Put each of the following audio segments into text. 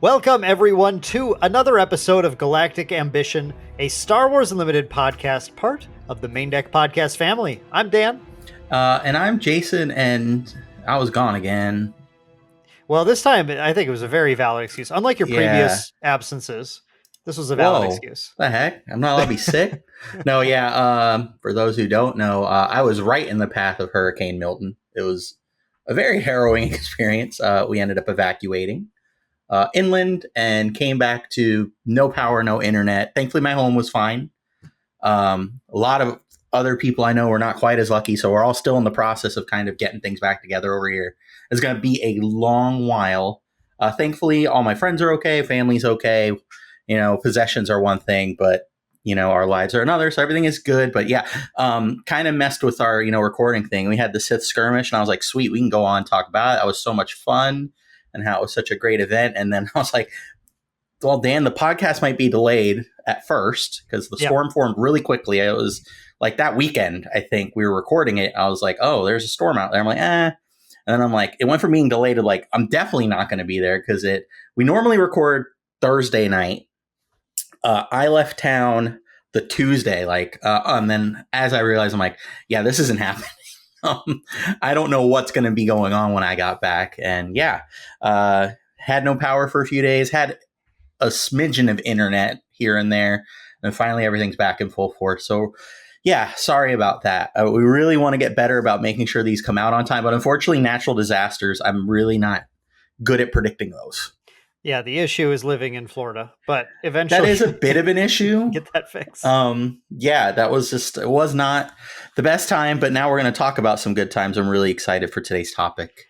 Welcome, everyone, to another episode of Galactic Ambition, a Star Wars Unlimited podcast, part of the Maindeck podcast family. I'm Dan. And I'm Jason, and I was gone again. Well, this time, I think it was a very valid excuse. Unlike your previous absences, this was a valid excuse. The heck? I'm not allowed to be sick? No, for those who don't know, I was right in the path of Hurricane Milton. It was a very harrowing experience. We ended up evacuating inland and came back to no power, no internet. Thankfully, my home was fine. A lot of other people I know were not quite as lucky, so we're all still in the process of kind of getting things back together over here. It's going to be a long while. Thankfully, all my friends are okay, family's okay. You know, possessions are one thing, but you know, our lives are another, so everything is good. But yeah, kind of messed with our, recording thing. We had the Sith skirmish, and I was like, sweet, we can go on and talk about it. That was so much fun, and how it was such a great event. And then I was like, well, Dan, the podcast might be delayed at first because the storm formed really quickly. It was like that weekend, I think we were recording it. I was like, oh, there's a storm out there. I'm like, And then I'm like, it went from being delayed to like, I'm definitely not going to be there because we normally record Thursday night. I left town the Tuesday, and then as I realized, I'm like, yeah, this isn't happening. I don't know what's going to be going on when I got back. And had no power for a few days, had a smidgen of internet here and there. And finally, everything's back in full force. So, yeah, sorry about that. We really want to get better about making sure these come out on time. But unfortunately, natural disasters, I'm really not good at predicting those. Yeah, the issue is living in Florida, but eventually that is a bit of an issue. Get that fixed. That was it was not the best time, but now we're going to talk about some good times. I'm really excited for today's topic.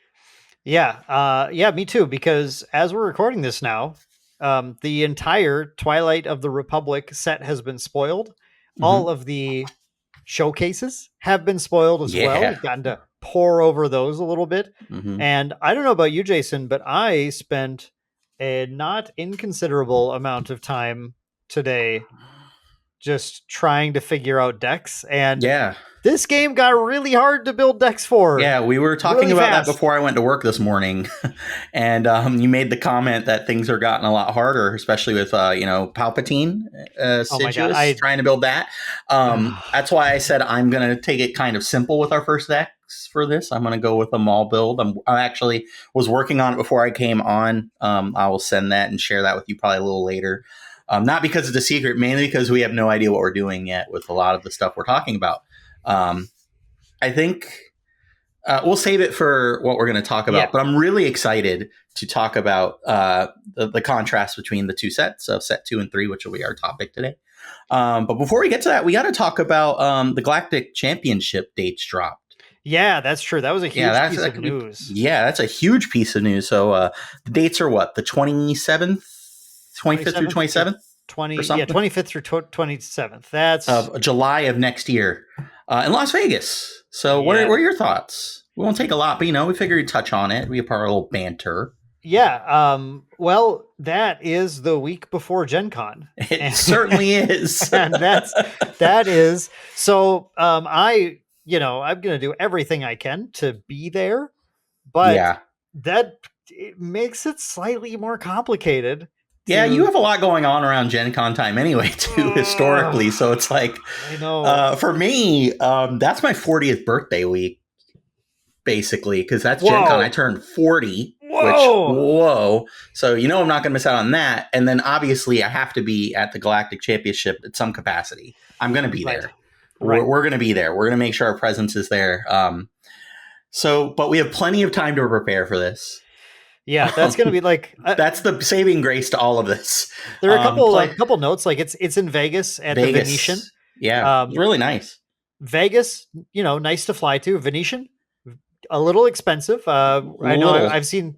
Yeah, me too, because as we're recording this now, the entire Twilight of the Republic set has been spoiled. Mm-hmm. All of the showcases have been spoiled as well. We've gotten to pour over those a little bit. Mm-hmm. And I don't know about you, Jason, but I spent a not inconsiderable amount of time today just trying to figure out decks. And this game got really hard to build decks for. Yeah, we were talking about that before I went to work this morning. And you made the comment that things are gotten a lot harder, especially with, Palpatine, Sidious, trying to build that. That's why I said I'm going to take it kind of simple with our first decks for this. I'm going to go with a mall build. I actually was working on it before I came on. I will send that and share that with you probably a little later. Not because it's a secret, mainly because we have no idea what we're doing yet with a lot of the stuff we're talking about. I think we'll save it for what we're going to talk about, but I'm really excited to talk about the contrast between the two sets of set 2 and 3, which will be our topic today. But before we get to that, we got to talk about the Galactic Championship dates dropped. Yeah, that's true. That was a huge piece of news. Yeah, that's a huge piece of news. So the dates are what? The 27th, 25th through 27th? 25th through 27th. That's July of next year in Las Vegas. So what are your thoughts? We won't take a lot, but we figured we'd touch on it. We have our little banter. Yeah. Well, that is the week before Gen Con. It certainly is. And that is. So I'm going to do everything I can to be there, but that it makes it slightly more complicated. Yeah, you have a lot going on around Gen Con time anyway, too, historically. So it's like, I know. For me, that's my 40th birthday week, basically, because that's Gen Con. I turned 40. Whoa. So, I'm not going to miss out on that. And then obviously I have to be at the Galactic Championship at some capacity. I'm going to be there. Right. We're going to be there. We're going to make sure our presence is there. But we have plenty of time to prepare for this. Yeah, that's going to be like that's the saving grace to all of this. There are a couple notes. Like it's in Vegas at the Venetian. Yeah, really nice. Vegas, nice to fly to. Venetian, a little expensive. I know I've seen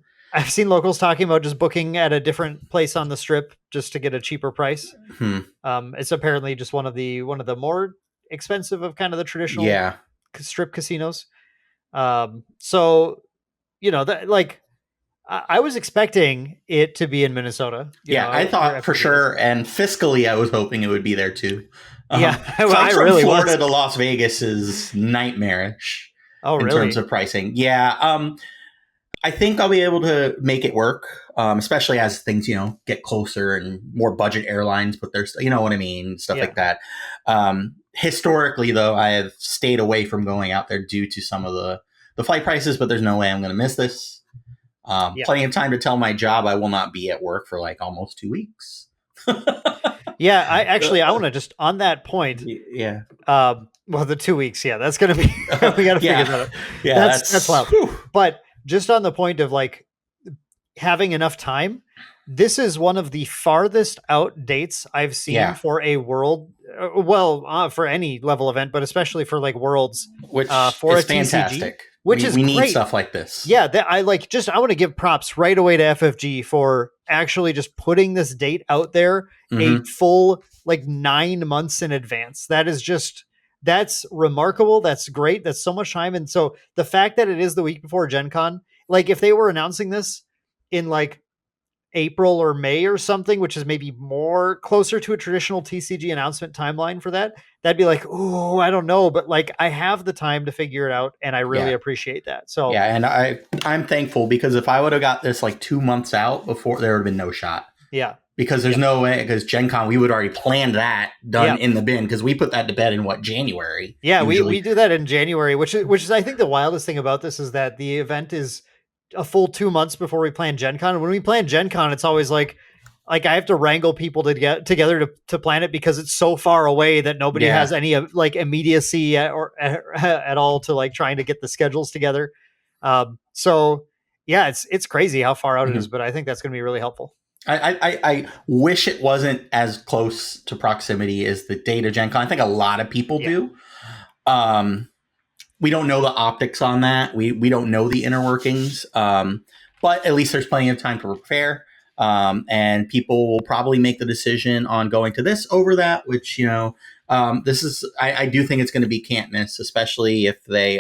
locals talking about just booking at a different place on the Strip just to get a cheaper price. It's apparently just one of the more expensive of kind of the traditional Strip casinos. So that like. I was expecting it to be in Minnesota. I thought for sure. And fiscally, I was hoping it would be there too. I really Florida to Las Vegas is nightmarish. Oh, in really? terms of pricing. Yeah. I think I'll be able to make it work, especially as things, get closer and more budget airlines put their, you know what I mean, stuff like that. Historically, though, I have stayed away from going out there due to some of the flight prices, but there's no way I'm going to miss this. Plenty of time to tell my job I will not be at work for like almost 2 weeks. Yeah, I want to just on that point. Yeah. Well, the 2 weeks, that's going to be, we got to figure that out. Yeah, that's wild. But just on the point of like having enough time, this is one of the farthest out dates I've seen for a world. For any level event, but especially for like worlds, which for is a fantastic. TCG, which is we great. Need stuff like this. Yeah, I want to give props right away to FFG for actually just putting this date out there a full like 9 months in advance. That's remarkable. That's great. That's so much time. And so the fact that it is the week before Gen Con, like if they were announcing this in like April or May or something, which is maybe more closer to a traditional TCG announcement timeline for that, that'd be like, oh, I don't know. But like I have the time to figure it out and I really appreciate that. So yeah, and I'm thankful because if I would have got this like 2 months out before, there would have been no shot. Yeah. Because there's no way, because Gen Con, we would already planned that done in the bin because we put that to bed in January. Yeah, we do that in January, which is I think the wildest thing about this is that the event is a full 2 months before we plan Gen Con. And when we plan Gen Con, it's always like I have to wrangle people to get together to plan it because it's so far away that nobody has any like immediacy at all to like trying to get the schedules together. So yeah, it's crazy how far out it is, but I think that's going to be really helpful. I wish it wasn't as close to proximity as the date of Gen Con. I think a lot of people do. We don't know the optics on that. We don't know the inner workings. But at least there's plenty of time to prepare. And people will probably make the decision on going to this over that, which, this is, I do think it's going to be can't miss, especially if they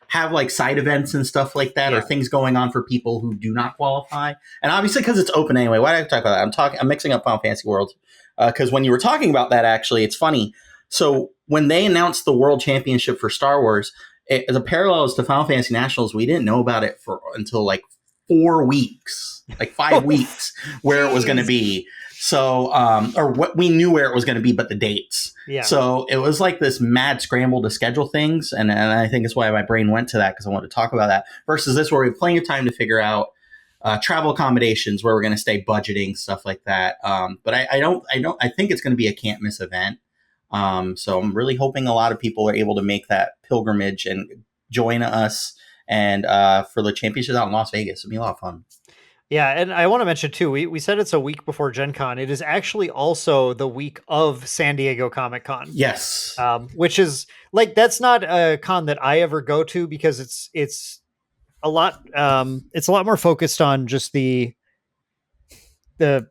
have like side events and stuff like that or things going on for people who do not qualify. And obviously because it's open anyway, why did I talk about that? I'm mixing up Final Fantasy World because when you were talking about that, actually, it's funny. So when they announced the World Championship for Star Wars, as a parallels to Final Fantasy Nationals, we didn't know about it until like 4 weeks, like 5 weeks, where it was going to be. So, or what we knew where it was going to be, but the dates. Yeah. So it was like this mad scramble to schedule things. And I think that's why my brain went to that because I wanted to talk about that versus this where we have plenty of time to figure out travel accommodations, where we're going to stay, budgeting, stuff like that. But I think it's going to be a can't miss event. So I'm really hoping a lot of people are able to make that pilgrimage and join us. And for the championships out in Las Vegas, it'll be a lot of fun. Yeah, and I want to mention too, we said it's a week before Gen Con. It is actually also the week of San Diego Comic-Con. Yes. Which is like, that's not a con that I ever go to because it's a lot more focused on just the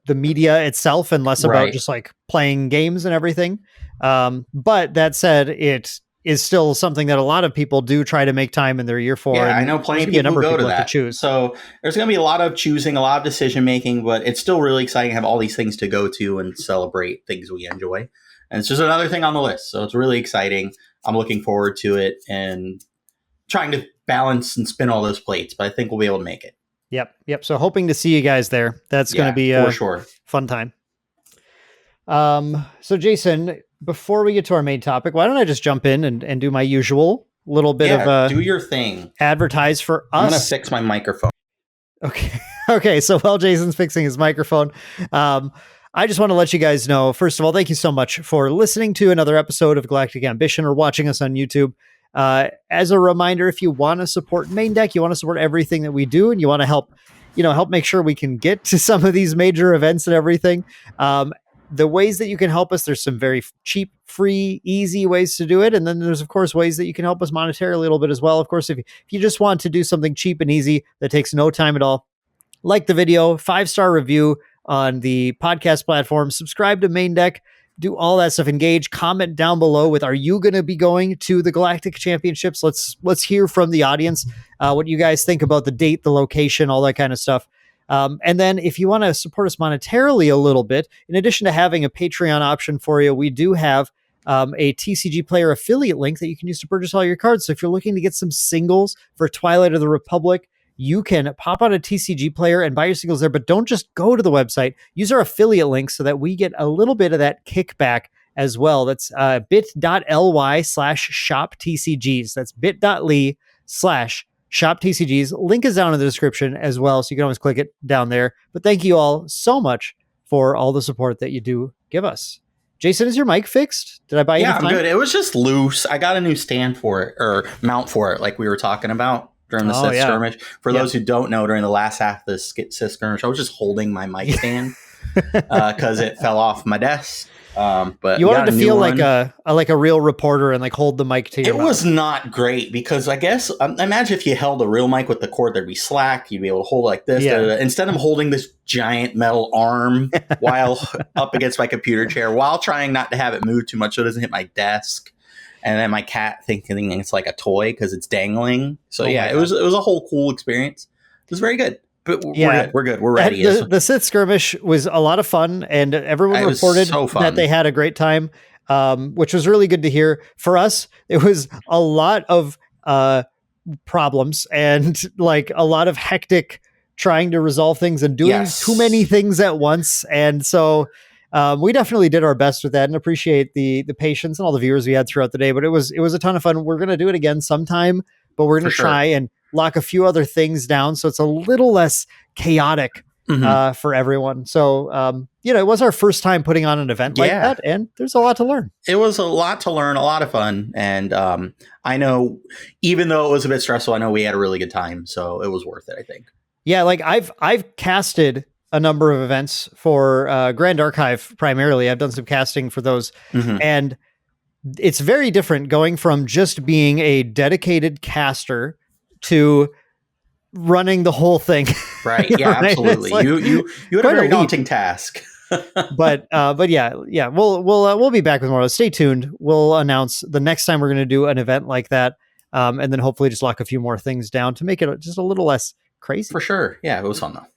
media itself and less about just like playing games and everything. But that said, it is still something that a lot of people do try to make time in their year for. Yeah, I know plenty of people who go to that. To choose. So there's going to be a lot of choosing, a lot of decision making, but it's still really exciting to have all these things to go to and celebrate things we enjoy. And it's just another thing on the list. So it's really exciting. I'm looking forward to it and trying to balance and spin all those plates, but I think we'll be able to make it. Yep. So hoping to see you guys there. That's going to be a fun time. So Jason, before we get to our main topic, why don't I just jump in and do my usual little bit of do your thing. Advertise for us. I'm going to fix my microphone. Okay. So while Jason's fixing his microphone, I just want to let you guys know, first of all, thank you so much for listening to another episode of Galactic Ambition or watching us on YouTube. As a reminder, if you want to support Maindeck, you want to support everything that we do, and you want to help make sure we can get to some of these major events and everything. The ways that you can help us, there's some very cheap, free, easy ways to do it. And then there's, of course, ways that you can help us monetarily a little bit as well. Of course, if you just want to do something cheap and easy that takes no time at all, like the video, 5-star review on the podcast platform, subscribe to Maindeck, do all that stuff, engage, comment down below with, are you going to be going to the Galactic Championships? Let's hear from the audience, what you guys think about the date, the location, all that kind of stuff. And then if you want to support us monetarily a little bit, in addition to having a Patreon option for you, we do have a TCG Player affiliate link that you can use to purchase all your cards. So if you're looking to get some singles for Twilight of the Republic, you can pop on a TCG player and buy your singles there, but don't just go to the website. Use our affiliate link so that we get a little bit of that kickback as well. That's bit.ly/shoptcgs. That's bit.ly/shoptcgs. Link is down in the description as well, so you can always click it down there. But thank you all so much for all the support that you do give us. Jason, is your mic fixed? Did I buy you I'm good. It was just loose. I got a new stand for it, or mount for it, like we were talking about during the Sith skirmish. For those who don't know, during the last half of the Sith skirmish, I was just holding my mic stand because it fell off my desk. But you wanted to feel like a real reporter and like hold the mic to your mouth. It was not great because I guess imagine if you held a real mic with the cord, there'd be slack. You'd be able to hold like this. Instead of holding this giant metal arm while up against my computer chair, while trying not to have it move too much so it doesn't hit my desk. And then my cat thinking it's like a toy because it's dangling. So it was a whole cool experience. It was very good. But we're good. We're ready. The Sith skirmish was a lot of fun, and everyone reported that they had a great time, which was really good to hear. For us, it was a lot of problems and like a lot of hectic trying to resolve things and doing too many things at once. And so we definitely did our best with that and appreciate the patience and all the viewers we had throughout the day. But it was a ton of fun. We're going to do it again sometime, but we're going to try and lock a few other things down so it's a little less chaotic for everyone. So, it was our first time putting on an event like that, and there's a lot to learn. It was a lot to learn, a lot of fun. And I know, even though it was a bit stressful, I know we had a really good time. So it was worth it, I think. Yeah, like I've casted a number of events for Grand Archive primarily. I've done some casting for those. And it's very different going from just being a dedicated caster to running the whole thing. Right. Yeah, right? Absolutely. Like, you had a very daunting task. but yeah, we'll be back with more. Stay tuned. We'll announce the next time we're going to do an event like that. And then hopefully just lock a few more things down to make it just a little less crazy. For sure. Yeah, it was fun though.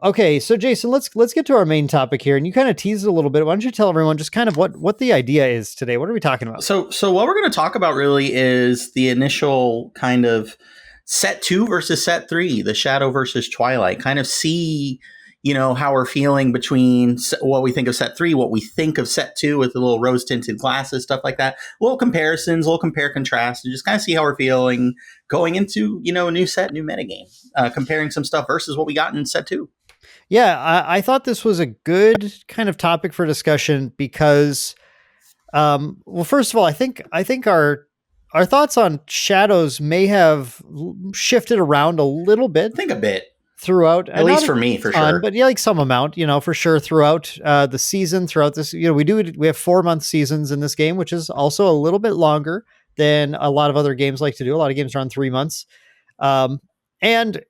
Okay, so Jason, let's get to our main topic here, and you kind of teased it a little bit. Why don't you tell everyone just kind of what the idea is today? What are we talking about? So what we're going to talk about really is the initial kind of set 2 versus set 3, the Shadow versus Twilight. Kind of see, how we're feeling between what we think of set 3, what we think of set 2 with the little rose tinted glasses, stuff like that. Little comparisons, little compare contrast, and just kind of see how we're feeling going into, a new set, new metagame, comparing some stuff versus what we got in set 2. Yeah, I thought this was a good kind of topic for discussion because, well, first of all, I think our thoughts on Shadows may have shifted around a little bit. I think a bit. Throughout, at least for me, for sure. But yeah, like some amount, for sure throughout the season, throughout this, we have 4-month seasons in this game, which is also a little bit longer than a lot of other games like to do. A lot of games run 3 months. And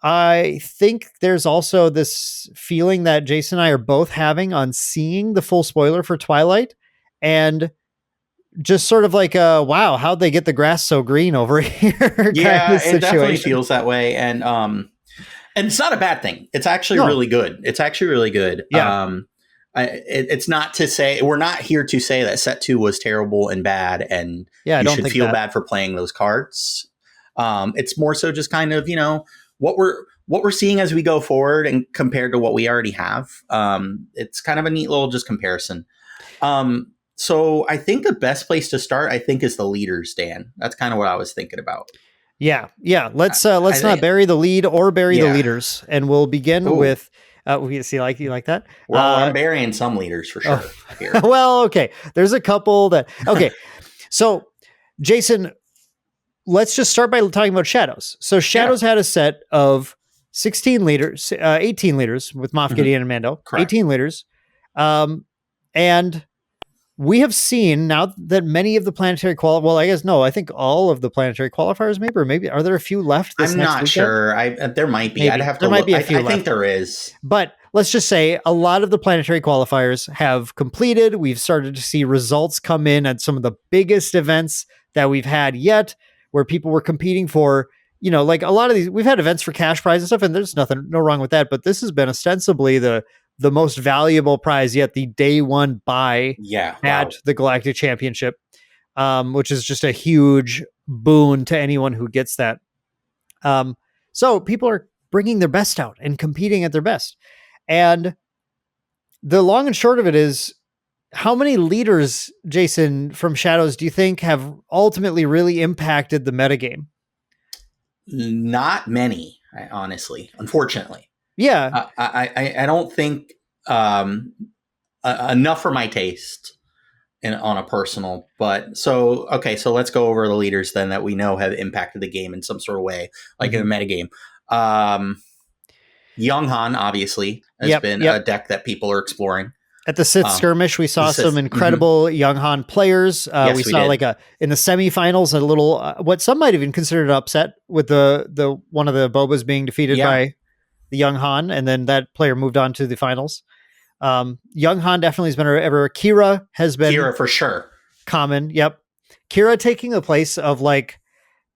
I think there's also this feeling that Jason and I are both having on seeing the full spoiler for Twilight and just sort of like, wow, how'd they get the grass so green over here? Yeah, it definitely feels that way. And it's not a bad thing. It's actually really good. It's actually really good. Yeah. It's not to say, we're not here to say that set 2 was terrible and bad and you should feel bad for playing those cards. It's more so just kind of, what we're seeing as we go forward and compared to what we already have. It's kind of a neat little just comparison. So I think the best place to start, is the leaders, Dan. That's kind of what I was thinking about. Yeah. Let's not bury the lead or bury the leaders, and we'll begin with. We see, you like that? Well, I'm burying some leaders for sure. Here. Well, okay. There's a couple that. Okay, so Jason, let's just start by talking about Shadows. So Shadows had a set of 16 leaders, 18 leaders with Moff Gideon and Mando. Correct. 18 leaders, and we have seen now that many of the planetary I think all of the planetary qualifiers, maybe are there a few left? I'm not sure. There might be. Maybe. I'd have to. There might be a few left. I think there is. But let's just say a lot of the planetary qualifiers have completed. We've started to see results come in at some of the biggest events that we've had yet, where people were competing for. Like a lot of these, we've had events for cash prize and stuff, and there's no wrong with that. But this has been ostensibly the most valuable prize yet, the day one buy at the Galactic Championship, which is just a huge boon to anyone who gets that. So people are bringing their best out and competing at their best. And the long and short of it is, how many leaders, Jason, from Shadows do you think have ultimately really impacted the metagame? Not many, honestly, unfortunately. Yeah. I don't think enough for my taste on a personal. But so let's go over the leaders then that we know have impacted the game in some sort of way, like in a metagame. Young Han obviously has been a deck that people are exploring. At the Sith skirmish, we saw some incredible Young Han players. Yes, we saw did. In the semifinals, a little what some might even consider an upset with the one of the Bobas being defeated by the Young Han, and then that player moved on to the finals. Young Han definitely has been ever. Kira has been for sure common. Yep, Kira taking the place of like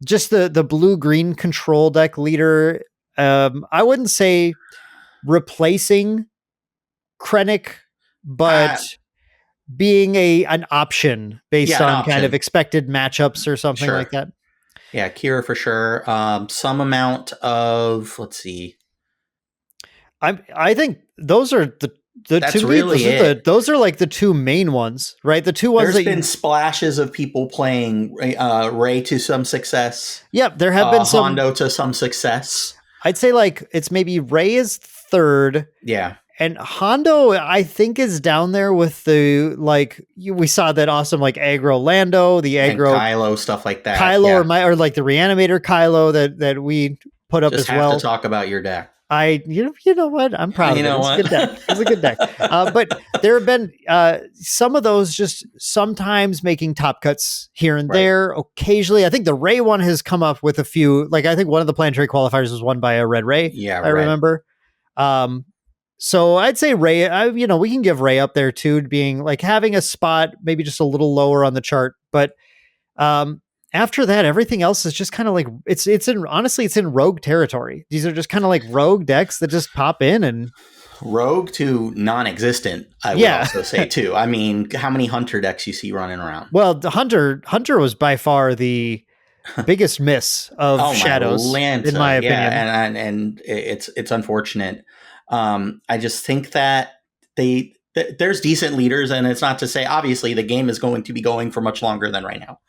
just the blue green control deck leader. I wouldn't say replacing Krennic, but being an option based on kind of expected matchups or something like that. Yeah, Kira for sure. Some amount of, let's see. I think those are the that's to me, really it. Those are like the two main ones, right? The two ones There's been splashes of people playing Rey to some success. Yep, there have been some Hondo to some success. I'd say like it's maybe Rey is third. Yeah. And Hondo, I think, is down there with the, like, we saw that awesome, like, aggro Lando, the aggro Kylo, stuff like that. Kylo, or like the Reanimator Kylo that we put up as well. Just have to talk about your deck. You know what? I'm proud of it. It's a good deck. It's a good deck. But there have been some of those just sometimes making top cuts here and there. Occasionally, I think the Rey one has come up with a few. Like, I think one of the planetary qualifiers was won by a Red Rey. Yeah, I remember. So I'd say Rey, we can give Rey up there too, being like having a spot maybe just a little lower on the chart. But after that, everything else is just kind of like it's in rogue territory. These are just kind of like rogue decks that just pop in and rogue to non-existent. I would also say too. I mean, how many Hunter decks you see running around? Well, the Hunter was by far the biggest miss of Shadows, in my opinion. And it's unfortunate. I just think that there's decent leaders, and it's not to say obviously the game is going to be going for much longer than right now.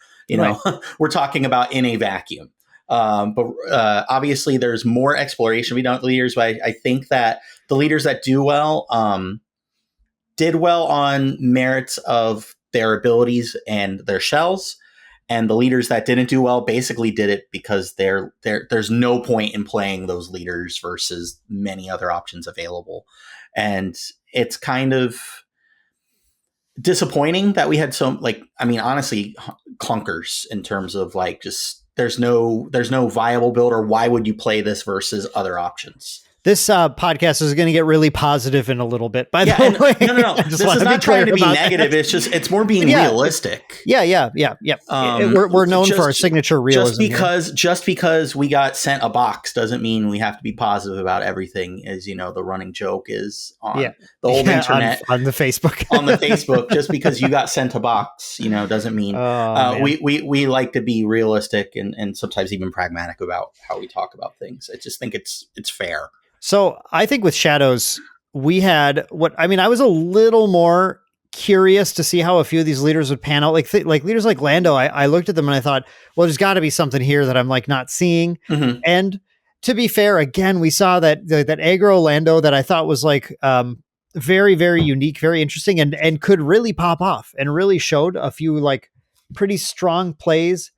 We're talking about in a vacuum. But obviously there's more exploration we don't leaders, but I think that the leaders that do well did well on merits of their abilities and their shells. And the leaders that didn't do well basically did it because there's no point in playing those leaders versus many other options available. And it's kind of disappointing that we had honestly, clunkers in terms of like just there's no viable build, or why would you play this versus other options? This podcast is going to get really positive in a little bit. By the way, no. This is not trying to be negative. That. It's more being realistic. Yeah. We're known for our signature realism. Just because we got sent a box doesn't mean we have to be positive about everything. As you know, the running joke is on the old internet, on the Facebook, on the Facebook. Just because you got sent a box, doesn't mean we like to be realistic and sometimes even pragmatic about how we talk about things. I just think it's fair. So I think with Shadows, we had I was a little more curious to see how a few of these leaders would pan out. Like leaders like Lando, I looked at them and I thought, well, there's got to be something here that I'm like not seeing. Mm-hmm. And to be fair, again, we saw that aggro Lando that I thought was like very, very unique, very interesting, and could really pop off and really showed a few like pretty strong plays,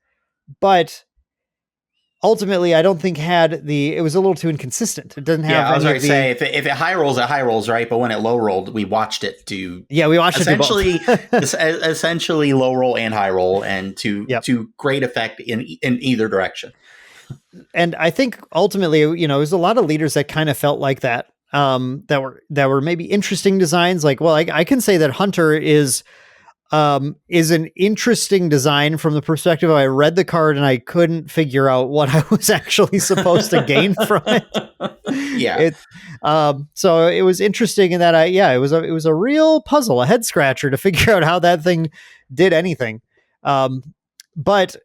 but ultimately, I don't think it was a little too inconsistent. It doesn't have. Yeah, I was going to say if it high rolls, right? But when it low rolled, we watched it do. Yeah, we watched essentially low roll and high roll, and to great effect in either direction. And I think ultimately, there's a lot of leaders that kind of felt like that. That were maybe interesting designs. Like, well, I can say that Hunter is an interesting design from the perspective of I read the card and I couldn't figure out what I was actually supposed to gain from it. Yeah. So it was interesting in that it was a real puzzle, a head scratcher to figure out how that thing did anything. But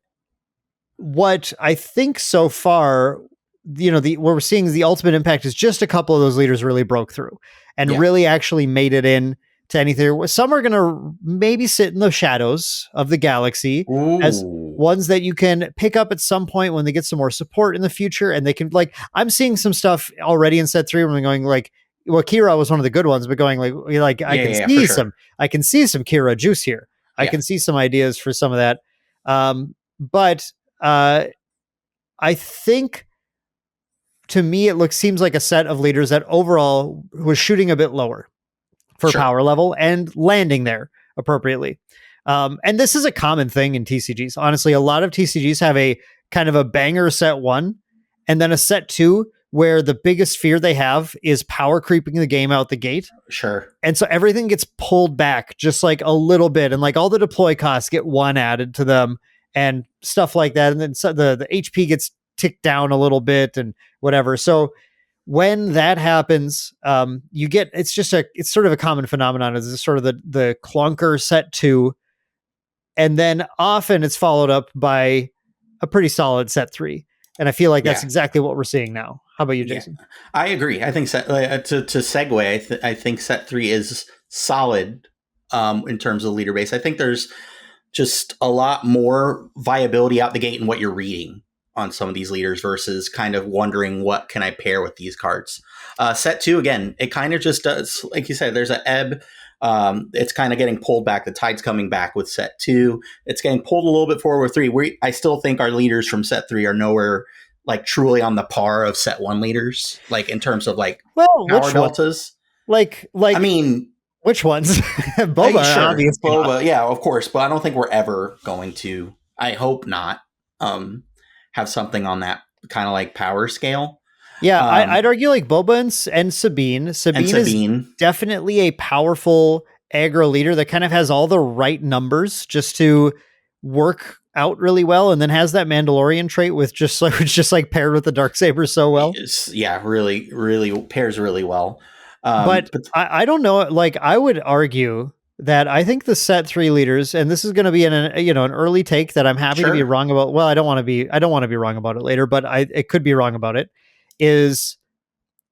what I think so far the what we're seeing is the ultimate impact is just a couple of those leaders really broke through and Yeah. really actually made it in to anything. Some are going to maybe sit in the shadows of the galaxy as Ooh. ones that you can pick up at some point when they get some more support in the future, and they can, like, I'm seeing some stuff already in set 3 when I'm going like, well, Kira was one of the good ones, but going like I can For see sure. I can see some Kira juice here. I Yeah. can see some ideas for some of that. But I think, to me, seems like a set of leaders that overall was shooting a bit lower for Sure. power level and landing there appropriately. And this is a common thing in TCGs. Honestly, a lot of TCGs have a kind of a banger set 1 and then a set 2 where the biggest fear they have is power creeping the game out the gate. Sure. And so everything gets pulled back just like a little bit, and like all the deploy costs get 1 added to them and stuff like that. And then so the HP gets ticked down a little bit and whatever. So when that happens, you get, it's sort of a common phenomenon. It's sort of the clunker set 2, and then often it's followed up by a pretty solid set 3. And I feel like that's exactly what we're seeing now. How about you, Jason? Yeah. I agree. I think to segue, I think set 3 is solid in terms of leader base. I think there's just a lot more viability out the gate in what you're reading on some of these leaders versus kind of wondering what can I pair with these cards. Set 2, again, it kind of just does, like you said, there's an ebb. It's kind of getting pulled back. The tide's coming back with set 2. It's getting pulled a little bit forward with 3. I still think our leaders from set 3 are nowhere like truly on the par of set 1 leaders, like in terms of like power deltas. Like I mean, which ones? Boba, sure. obviously. Boba, yeah, of course, but I don't think we're ever going to. I hope not. Have something on that kind of like power scale. Yeah, I'd argue like Boba and Sabine. Sabine is definitely a powerful aggro leader that kind of has all the right numbers just to work out really well, and then has that Mandalorian trait with just like paired with the Darksaber so well. Yeah, really, really pairs really well. But I don't know. Like, I would argue that I think the set 3 leaders, and this is going to be an early take that I'm happy to be wrong about. Well, I don't want to be wrong about it later, but it could be wrong about it. Is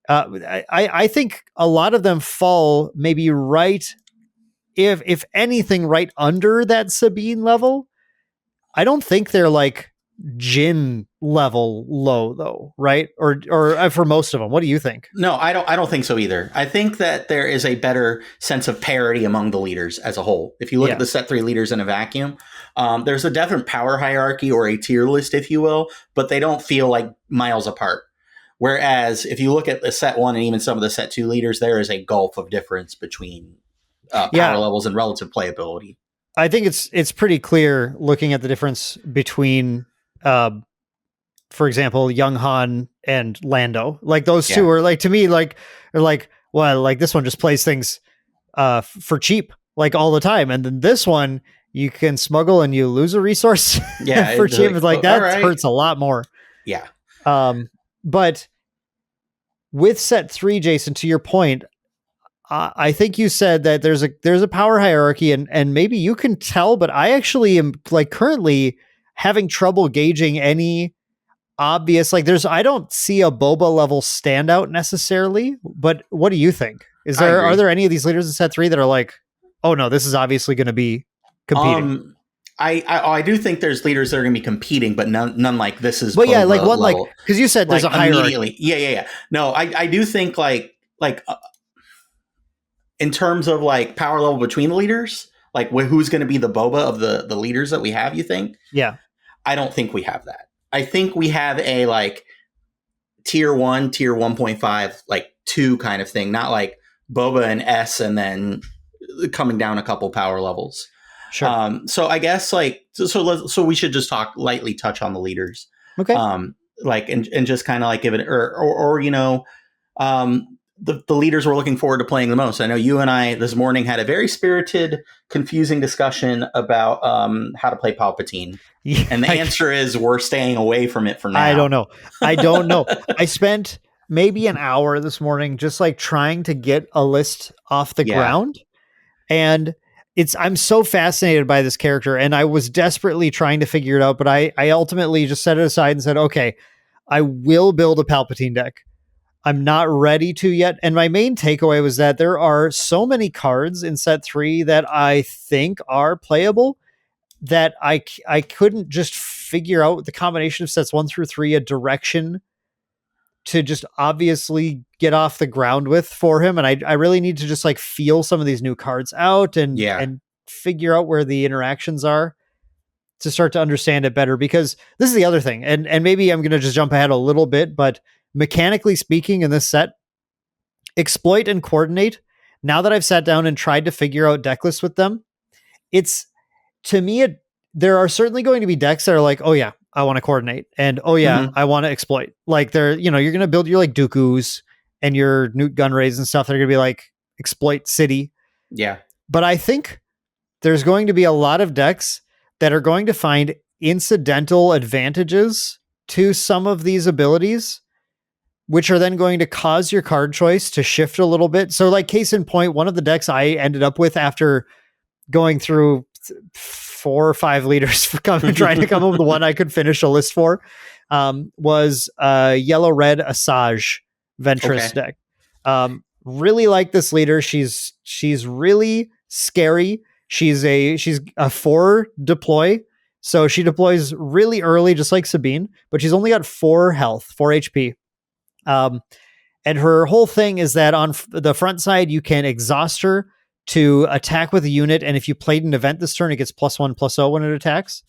I think a lot of them fall maybe right, if anything, right under that Sabine level. I don't think they're like Jin level low though, right? Or for most of them. What do you think? No, I don't think so either. I think that there is a better sense of parity among the leaders as a whole. If you look at the set 3 leaders in a vacuum, there's a definite power hierarchy or a tier list, if you will, but they don't feel like miles apart. Whereas if you look at the set 1 and even some of the set 2 leaders, there is a gulf of difference between power levels and relative playability. I think it's pretty clear looking at the difference between, for example, Young Han and Lando. Like those two are like, to me, like, are like, well, like this one just plays things for cheap, like all the time, and then this one you can smuggle and you lose a resource for cheap. Like that hurts a lot more. Yeah. But with set 3, Jason, to your point, I think you said that there's a power hierarchy, and maybe you can tell, but I actually am like currently having trouble gauging any obvious, like I don't see a Boba level standout necessarily, but what do you think? Are there any of these leaders in set 3 that are like, oh no, this is obviously going to be competing? I do think there's leaders that are going to be competing, but none like this is. But yeah, like one level. Like, because you said there's like a hierarchy. Yeah. No, I do think like in terms of like power level between the leaders, like who's going to be the Boba of the leaders that we have, you think? Yeah. I don't think we have that. I think we have a like tier 1, tier 1.5, like 2 kind of thing, not like Boba and S and then coming down a couple power levels. Sure. So I guess like, so we should just lightly touch on the leaders. Okay. Like, and just kind of like give it, or the leaders we're looking forward to playing the most. I know you and I this morning had a very spirited, confusing discussion about how to play Palpatine. Yeah, and the answer is we're staying away from it for now. I don't know. I spent maybe an hour this morning just like trying to get a list off the ground. And I'm so fascinated by this character, and I was desperately trying to figure it out, but I ultimately just set it aside and said, okay, I will build a Palpatine deck. I'm not ready to yet. And my main takeaway was that there are so many cards in set 3 that I think are playable that I couldn't just figure out the combination of sets 1 through 3 a direction to just obviously get off the ground with for him. And I really need to just like feel some of these new cards out and figure out where the interactions are to start to understand it better, because this is the other thing. And maybe I'm going to just jump ahead a little bit, but mechanically speaking in this set, exploit and coordinate, now that I've sat down and tried to figure out deck lists with them, it's, to me, there are certainly going to be decks that are like, oh yeah, I want to coordinate, and oh yeah, I want to exploit. Like they're, you're going to build your like Dooku's and your Newt Gunrays and stuff. They're going to be like exploit city. Yeah. But I think there's going to be a lot of decks that are going to find incidental advantages to some of these abilities, which are then going to cause your card choice to shift a little bit. So like case in point, one of the decks I ended up with after going through 4 or 5 liters for trying to come up with the one I could finish a list for, was yellow-red Asajj Ventress deck. Really like this leader. She's really scary. She's a 4 deploy. So she deploys really early, just like Sabine, but she's only got 4 health, 4 HP. And her whole thing is that on the front side, you can exhaust her to attack with a unit, and if you played an event this turn, it gets +1/+0 when it attacks.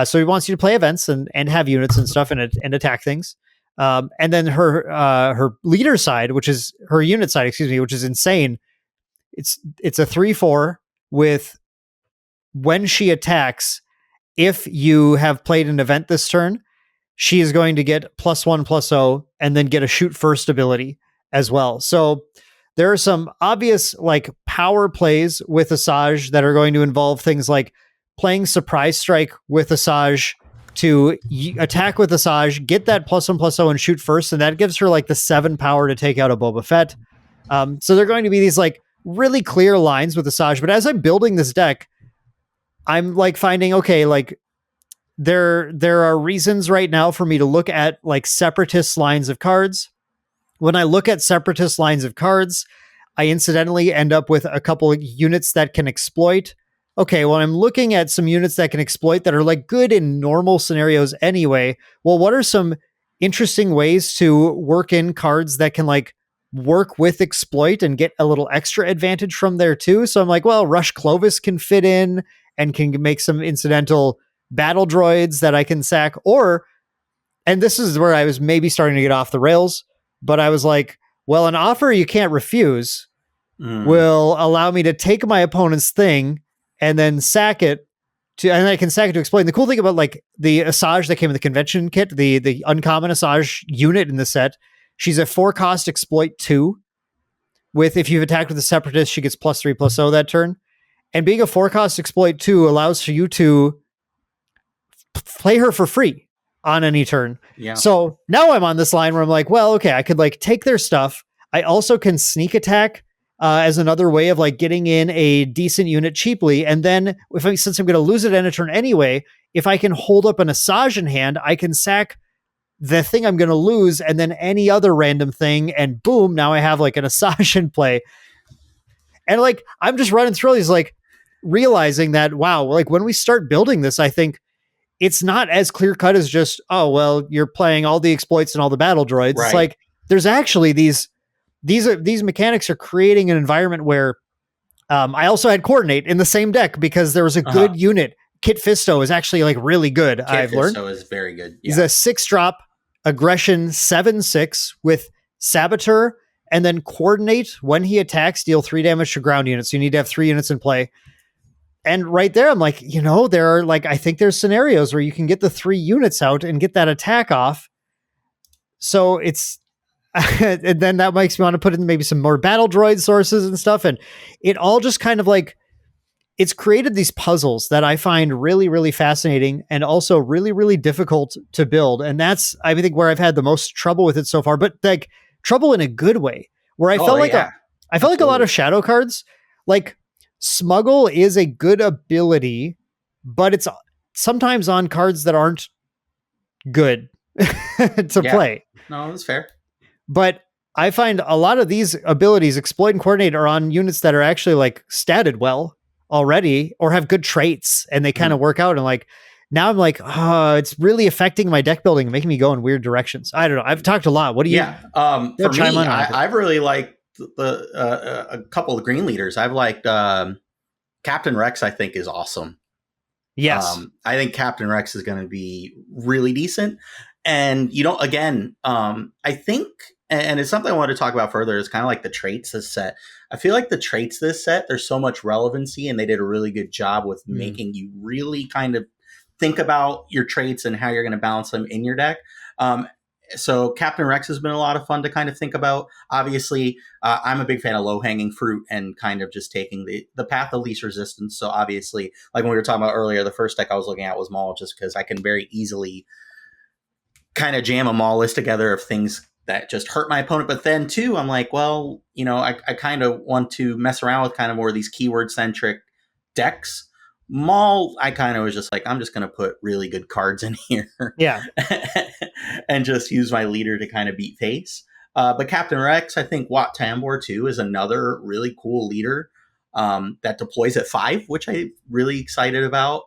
So he wants you to play events and have units and stuff and attack things. And then her leader side, which is her unit side, which is insane. It's a 3/4 with, when she attacks, if you have played an event this turn, she is going to get +1/+0 and then get a shoot first ability as well. So there are some obvious like power plays with Asajj that are going to involve things like playing Surprise Strike with Asajj to attack with Asajj, get that +1/+0 and shoot first, and that gives her like the 7 power to take out a Boba Fett. So they're going to be these like really clear lines with Asajj. But as I'm building this deck, I'm like finding, okay, like there are reasons right now for me to look at like Separatist lines of cards. When I look at Separatist lines of cards, I incidentally end up with a couple of units that can exploit. Okay, well, I'm looking at some units that can exploit that are like good in normal scenarios anyway. Well, what are some interesting ways to work in cards that can like work with exploit and get a little extra advantage from there too? So I'm like, well, Rush Clovis can fit in and can make some incidental battle droids that I can sack. Or, and this is where I was maybe starting to get off the rails, but I was like, well, an offer you can't refuse will allow me to take my opponent's thing and then sack it to, and I can sack it to explain. The cool thing about like the Asajj that came in the convention kit, the uncommon Asajj unit in the set, she's a 4-cost exploit 2 with, if you've attacked with a Separatist, she gets +3/+0 that turn. And being a 4-cost exploit 2 allows for you to play her for free on any turn. Yeah. So now I'm on this line where I'm like, well, okay, I could like take their stuff. I also can sneak attack as another way of like getting in a decent unit cheaply. And then since I'm going to lose it in a turn anyway, if I can hold up an Asajj in hand, I can sack the thing I'm going to lose and then any other random thing. And boom, now I have like an Asajj in play. And like, I'm just running through these, like realizing that, wow, like when we start building this, I think it's not as clear cut as just, oh, well, you're playing all the exploits and all the battle droids. Right. It's like, there's actually these mechanics are creating an environment where I also had coordinate in the same deck because there was a good unit. Kit Fisto is actually like really good. I've learned. Fisto is very good. Yeah. He's a 6-drop aggression 7/6 with Saboteur and then coordinate. When he attacks, deal 3 damage to ground units. So you need to have 3 units in play. And right there, I'm like, there are like, I think there's scenarios where you can get the 3 units out and get that attack off. So it's, and then that makes me want to put in maybe some more battle droid sources and stuff. And it all just kind of like, it's created these puzzles that I find really, really fascinating and also really, really difficult to build. And that's, I think, where I've had the most trouble with it so far, but like trouble in a good way, where I felt like, I felt like a lot of shadow cards, like Smuggle is a good ability, but it's sometimes on cards that aren't good. to Yeah. play. No, that's fair. But I find a lot of these abilities, exploit and coordinate, are on units that are actually like statted well already or have good traits, and they kind of work out. And like now I'm like, it's really affecting my deck building and making me go in weird directions. I don't know. I've talked a lot. What do you? Yeah. For me, chime in on it. I've really liked a couple of green leaders. I've liked Captain Rex. I think is awesome. Yes. I think Captain Rex is going to be really decent. And you don't, again, I think, and it's something I want to talk about further, is kind of like the traits this set. I feel like the traits this set, there's so much relevancy, and they did a really good job with making you really kind of think about your traits and how you're going to balance them in your deck. So Captain Rex has been a lot of fun to kind of think about. Obviously, I'm a big fan of low-hanging fruit and kind of just taking the path of least resistance. So obviously, like when we were talking about earlier, the first deck I was looking at was Maul, just because I can very easily kind of jam a Maul list together of things that just hurt my opponent. But then too, I'm like, well, I kind of want to mess around with kind of more of these keyword-centric decks. Maul, I kind of was just like, I'm just going to put really good cards in here. Yeah. And just use my leader to kind of beat face. But Captain Rex, I think Wat Tambor too is another really cool leader that deploys at 5, which I'm really excited about,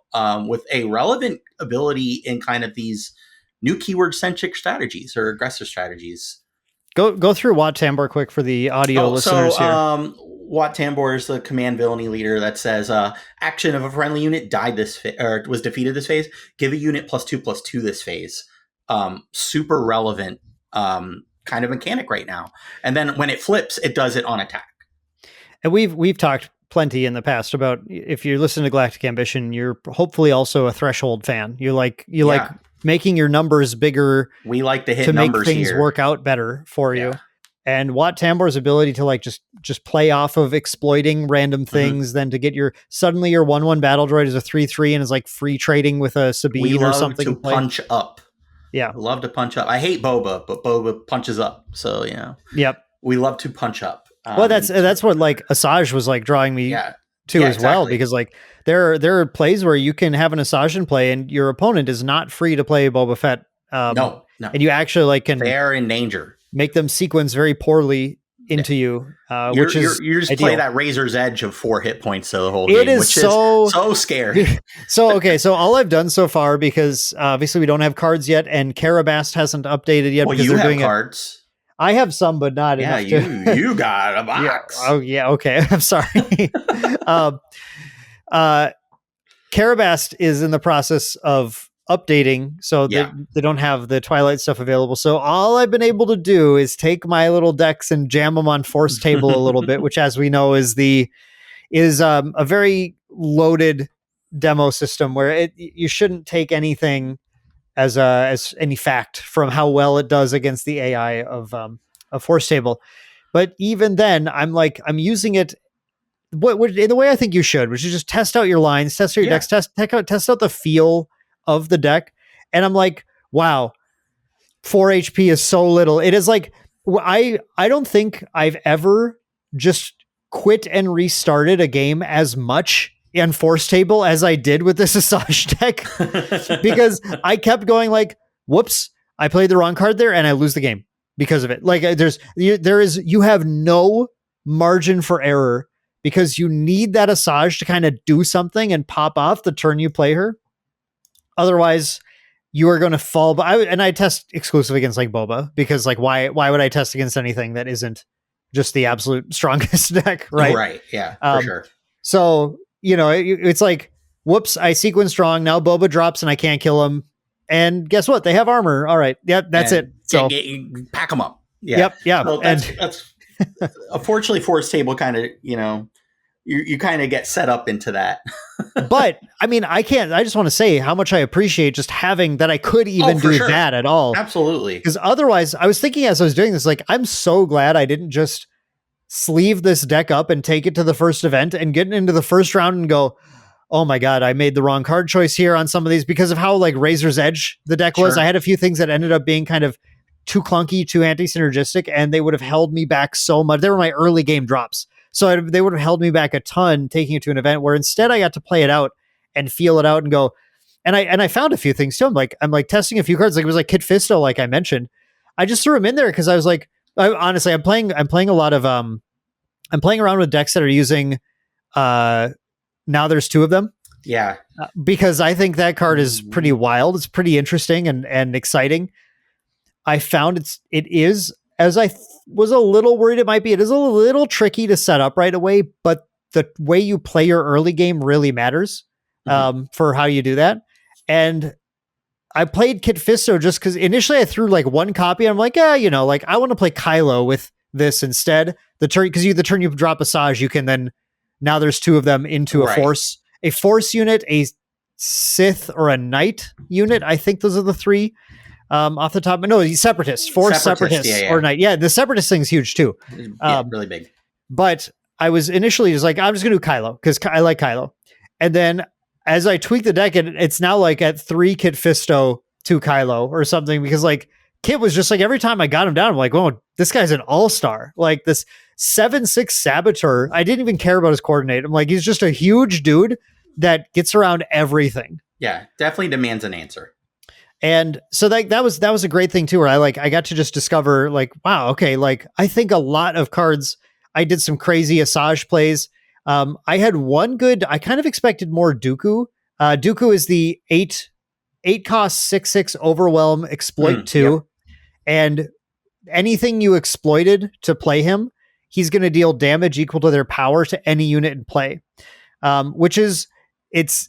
with a relevant ability in kind of these new keyword-centric strategies or aggressive strategies. Go through Wat Tambor quick for the audio listeners here. Wat Tambor is the command villainy leader that says, action of a friendly unit died this or was defeated this phase. Give a unit +2/+2 this phase. Super relevant kind of mechanic right now. And then when it flips, it does it on attack. And we've talked plenty in the past about, if you're listening to Galactic Ambition, you're hopefully also a Threshold fan. You like making your numbers bigger. We like to hit numbers make things here. Work out better for you. And Wat Tambor's ability to like just play off of exploiting random things, then to get suddenly your 1/1 battle droid is a 3/3 and is like free trading with a Sabine or something. We love to punch up. Yeah. I love to punch up. I hate Boba, but Boba punches up. So, Yep. We love to punch up. Well, that's what like Asajj was like drawing me to as well, because like there are plays where you can have an Asajj in play and your opponent is not free to play Boba Fett. No. And you actually like can. They're in danger. Make them sequence very poorly into you, which is you just ideal. play that razor's edge of 4 hit points the whole game, which is so scary. So all I've done so far, because obviously we don't have cards yet, and Karabast hasn't updated yet. Well, because you they're have doing cards. I have some, but not enough. You got a box. Yeah. Oh yeah, okay. I'm sorry. Karabast is in the process of updating, so they don't have the Twilight stuff available. So all I've been able to do is take my little decks and jam them on Force Table a little bit, which, as we know, is a very loaded demo system where you shouldn't take anything as any fact from how well it does against the AI of Force Table. But even then, I'm using it in the way I think you should, which is just test out your lines, test out your decks, test out the feel of the deck. And I'm like, wow, 4 HP is so little. It is like, I don't think I've ever just quit and restarted a game as much in Force Table as I did with this Asajj deck, because I kept going like, whoops, I played the wrong card there and I lose the game because of it. Like you have no margin for error, because you need that Asajj to kind of do something and pop off the turn you play her. Otherwise, you are going to fall. But I test exclusively against like Boba, because like why would I test against anything that isn't just the absolute strongest deck, right? Right. Yeah, for sure. So it's like, whoops, I sequence strong. Now Boba drops and I can't kill him. And guess what? They have armor. All right. Yep, that's it. So pack them up. Yeah. Yep. Yeah. So that's unfortunately Force Table kind of you kind of get set up into that. But I mean, I just want to say how much I appreciate just having that I could even do that at all. Absolutely. Because otherwise, I was thinking as I was doing this, like, I'm so glad I didn't just sleeve this deck up and take it to the first event and get into the first round and go, oh my God, I made the wrong card choice here on some of these, because of how like Razor's Edge the deck was. I had a few things that ended up being kind of too clunky, too anti-synergistic, and they would have held me back so much. They were my early game drops. So they would have held me back a ton taking it to an event, where instead I got to play it out and feel it out and go. I found a few things too. I'm like testing a few cards. Like it was like Kit Fisto, like I mentioned. I just threw him in there because I was like, honestly, I'm playing a lot of I'm playing around with decks that are using now there's two of them. Yeah. Because I think that card is pretty wild. It's pretty interesting and exciting. I found it is, as I was a little worried it might be, it is a little tricky to set up right away, but the way you play your early game really matters for how you do that. And I played Kit Fisto just because initially I threw like one copy. I'm like, like I want to play Kylo with this instead. The turn you drop Asajj, you can then, now there's two of them into a force unit, a Sith or a Knight unit. I think those are the three off the top. No, Separatists, Force Separatists or Knight. Yeah, the Separatist thing's huge too. Really big. But I was initially just like, I'm just going to do Kylo because I like Kylo. And then as I tweak the deck, it's now like at 3 Kit Fisto, 2 Kylo or something, because like Kit was just like, every time I got him down, I'm like, oh, this guy's an all-star. Like this 7/6 Saboteur, I didn't even care about his coordinate. I'm like, he's just a huge dude that gets around everything. Yeah, definitely demands an answer. And so that was a great thing too, where I got to just discover like, wow, okay, like I think a lot of cards, I did some crazy Asajj plays. I had one good, I kind of expected more Dooku. Dooku is the 8 cost 6/6 overwhelm exploit 2. Yep. And anything you exploited to play him, he's going to deal damage equal to their power to any unit in play. Which is, it's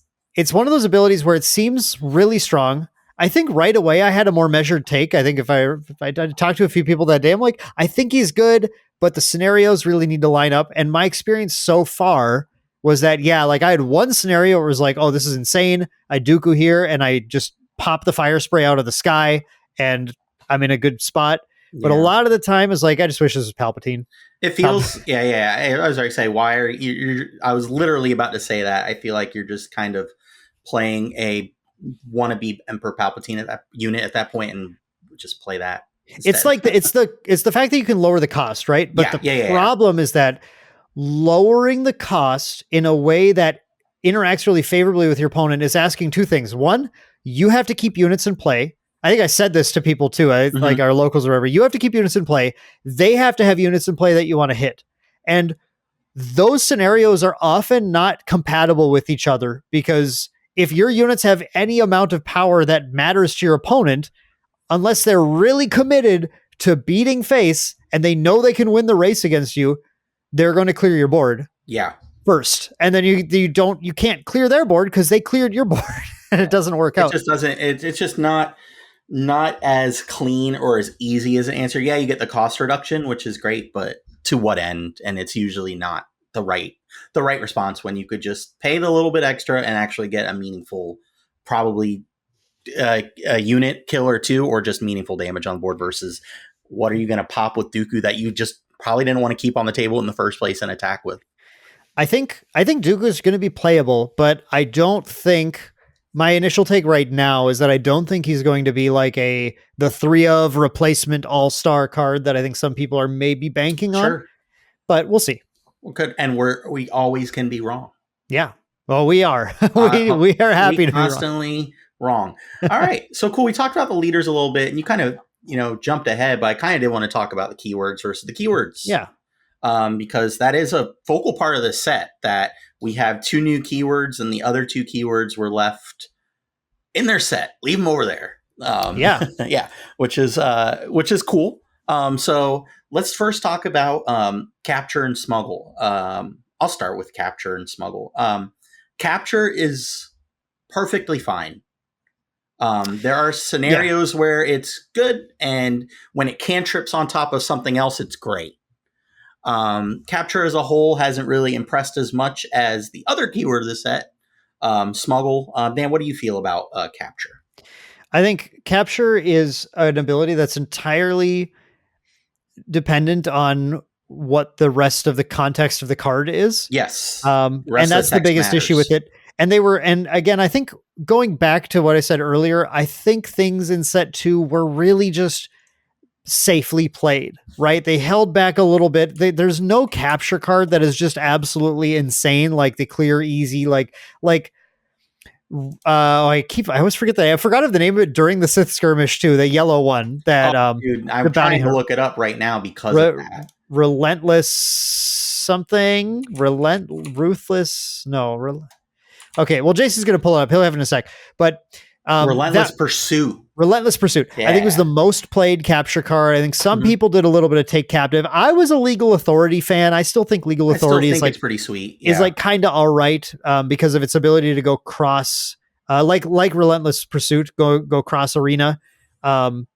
one of those abilities where it seems really strong. I think right away I had a more measured take. I think if I talked to a few people that day, I'm like, I think he's good, but the scenarios really need to line up. And my experience so far was that, like I had one scenario where it was like, oh, this is insane. I Dooku here and I just pop the fire spray out of the sky and I'm in a good spot. Yeah. But a lot of the time is like, I just wish this was Palpatine. It feels, I was going to say, why are you? I was literally about to say that. I feel like you're just kind of playing a wannabe Emperor Palpatine at that unit at that point, and just play that instead. It's like it's the fact that you can lower the cost, right? But the problem is that lowering the cost in a way that interacts really favorably with your opponent is asking two things. One, you have to keep units in play. I think I said this to people too, like our locals or whatever. You have to keep units in play. They have to have units in play that you want to hit. And those scenarios are often not compatible with each other, because if your units have any amount of power that matters to your opponent, unless they're really committed to beating face and they know they can win the race against you, they're going to clear your board. Yeah. First. And then you can't clear their board because they cleared your board and it doesn't work out. It just doesn't, it's just not as clean or as easy as an answer. Yeah, you get the cost reduction, which is great, but to what end? And it's usually not the right response when you could just pay the little bit extra and actually get a meaningful, probably a unit kill or two, or just meaningful damage on the board, versus what are you going to pop with Dooku that you just probably didn't want to keep on the table in the first place and attack with. I think Dooku is going to be playable, but I don't think, my initial take right now is that I don't think he's going to be like the 3 of replacement all-star card that I think some people are maybe banking on. But we'll see. Well, good. And we always can be wrong. Yeah. Well, we are. we are happy to be constantly wrong. All right. So cool. We talked about the leaders a little bit, and you kind of, jumped ahead, but I kind of did want to talk about the keywords versus the keywords. Yeah. Because that is a focal part of the set, that we have 2 new keywords and the other 2 keywords were left in their set. Leave them over there. Yeah, which is cool. So let's first talk about capture and smuggle. I'll start with capture and smuggle. Capture is perfectly fine. There are scenarios where it's good, and when it cantrips on top of something else, it's great. Capture as a whole hasn't really impressed as much as the other keyword of the set, smuggle. Dan, what do you feel about capture? I think capture is an ability that's entirely dependent on what the rest of the context of the card is. Yes. And that's the biggest issue with it. And again, I think going back to what I said earlier, I think things in set 2 were really just safely played, right? They held back a little bit. There's no capture card that is just absolutely insane, like the clear easy, like I always forget that. I forgot of the name of it during the Sith skirmish too. The yellow one that Dude, the I'm bounty trying to hunter, look it up right now because of that. relentless something, ruthless. No, okay. Well, Jason's gonna pull it up. He'll have it in a sec. But Relentless that Pursuit. Relentless Pursuit. Yeah. I think it was the most played capture card. I think some people did a little bit of Take Captive. I was a Legal Authority fan. I still think Legal Authority is like it's pretty sweet. Is like kind of all right because of its ability to go cross, like Relentless Pursuit, go cross arena, and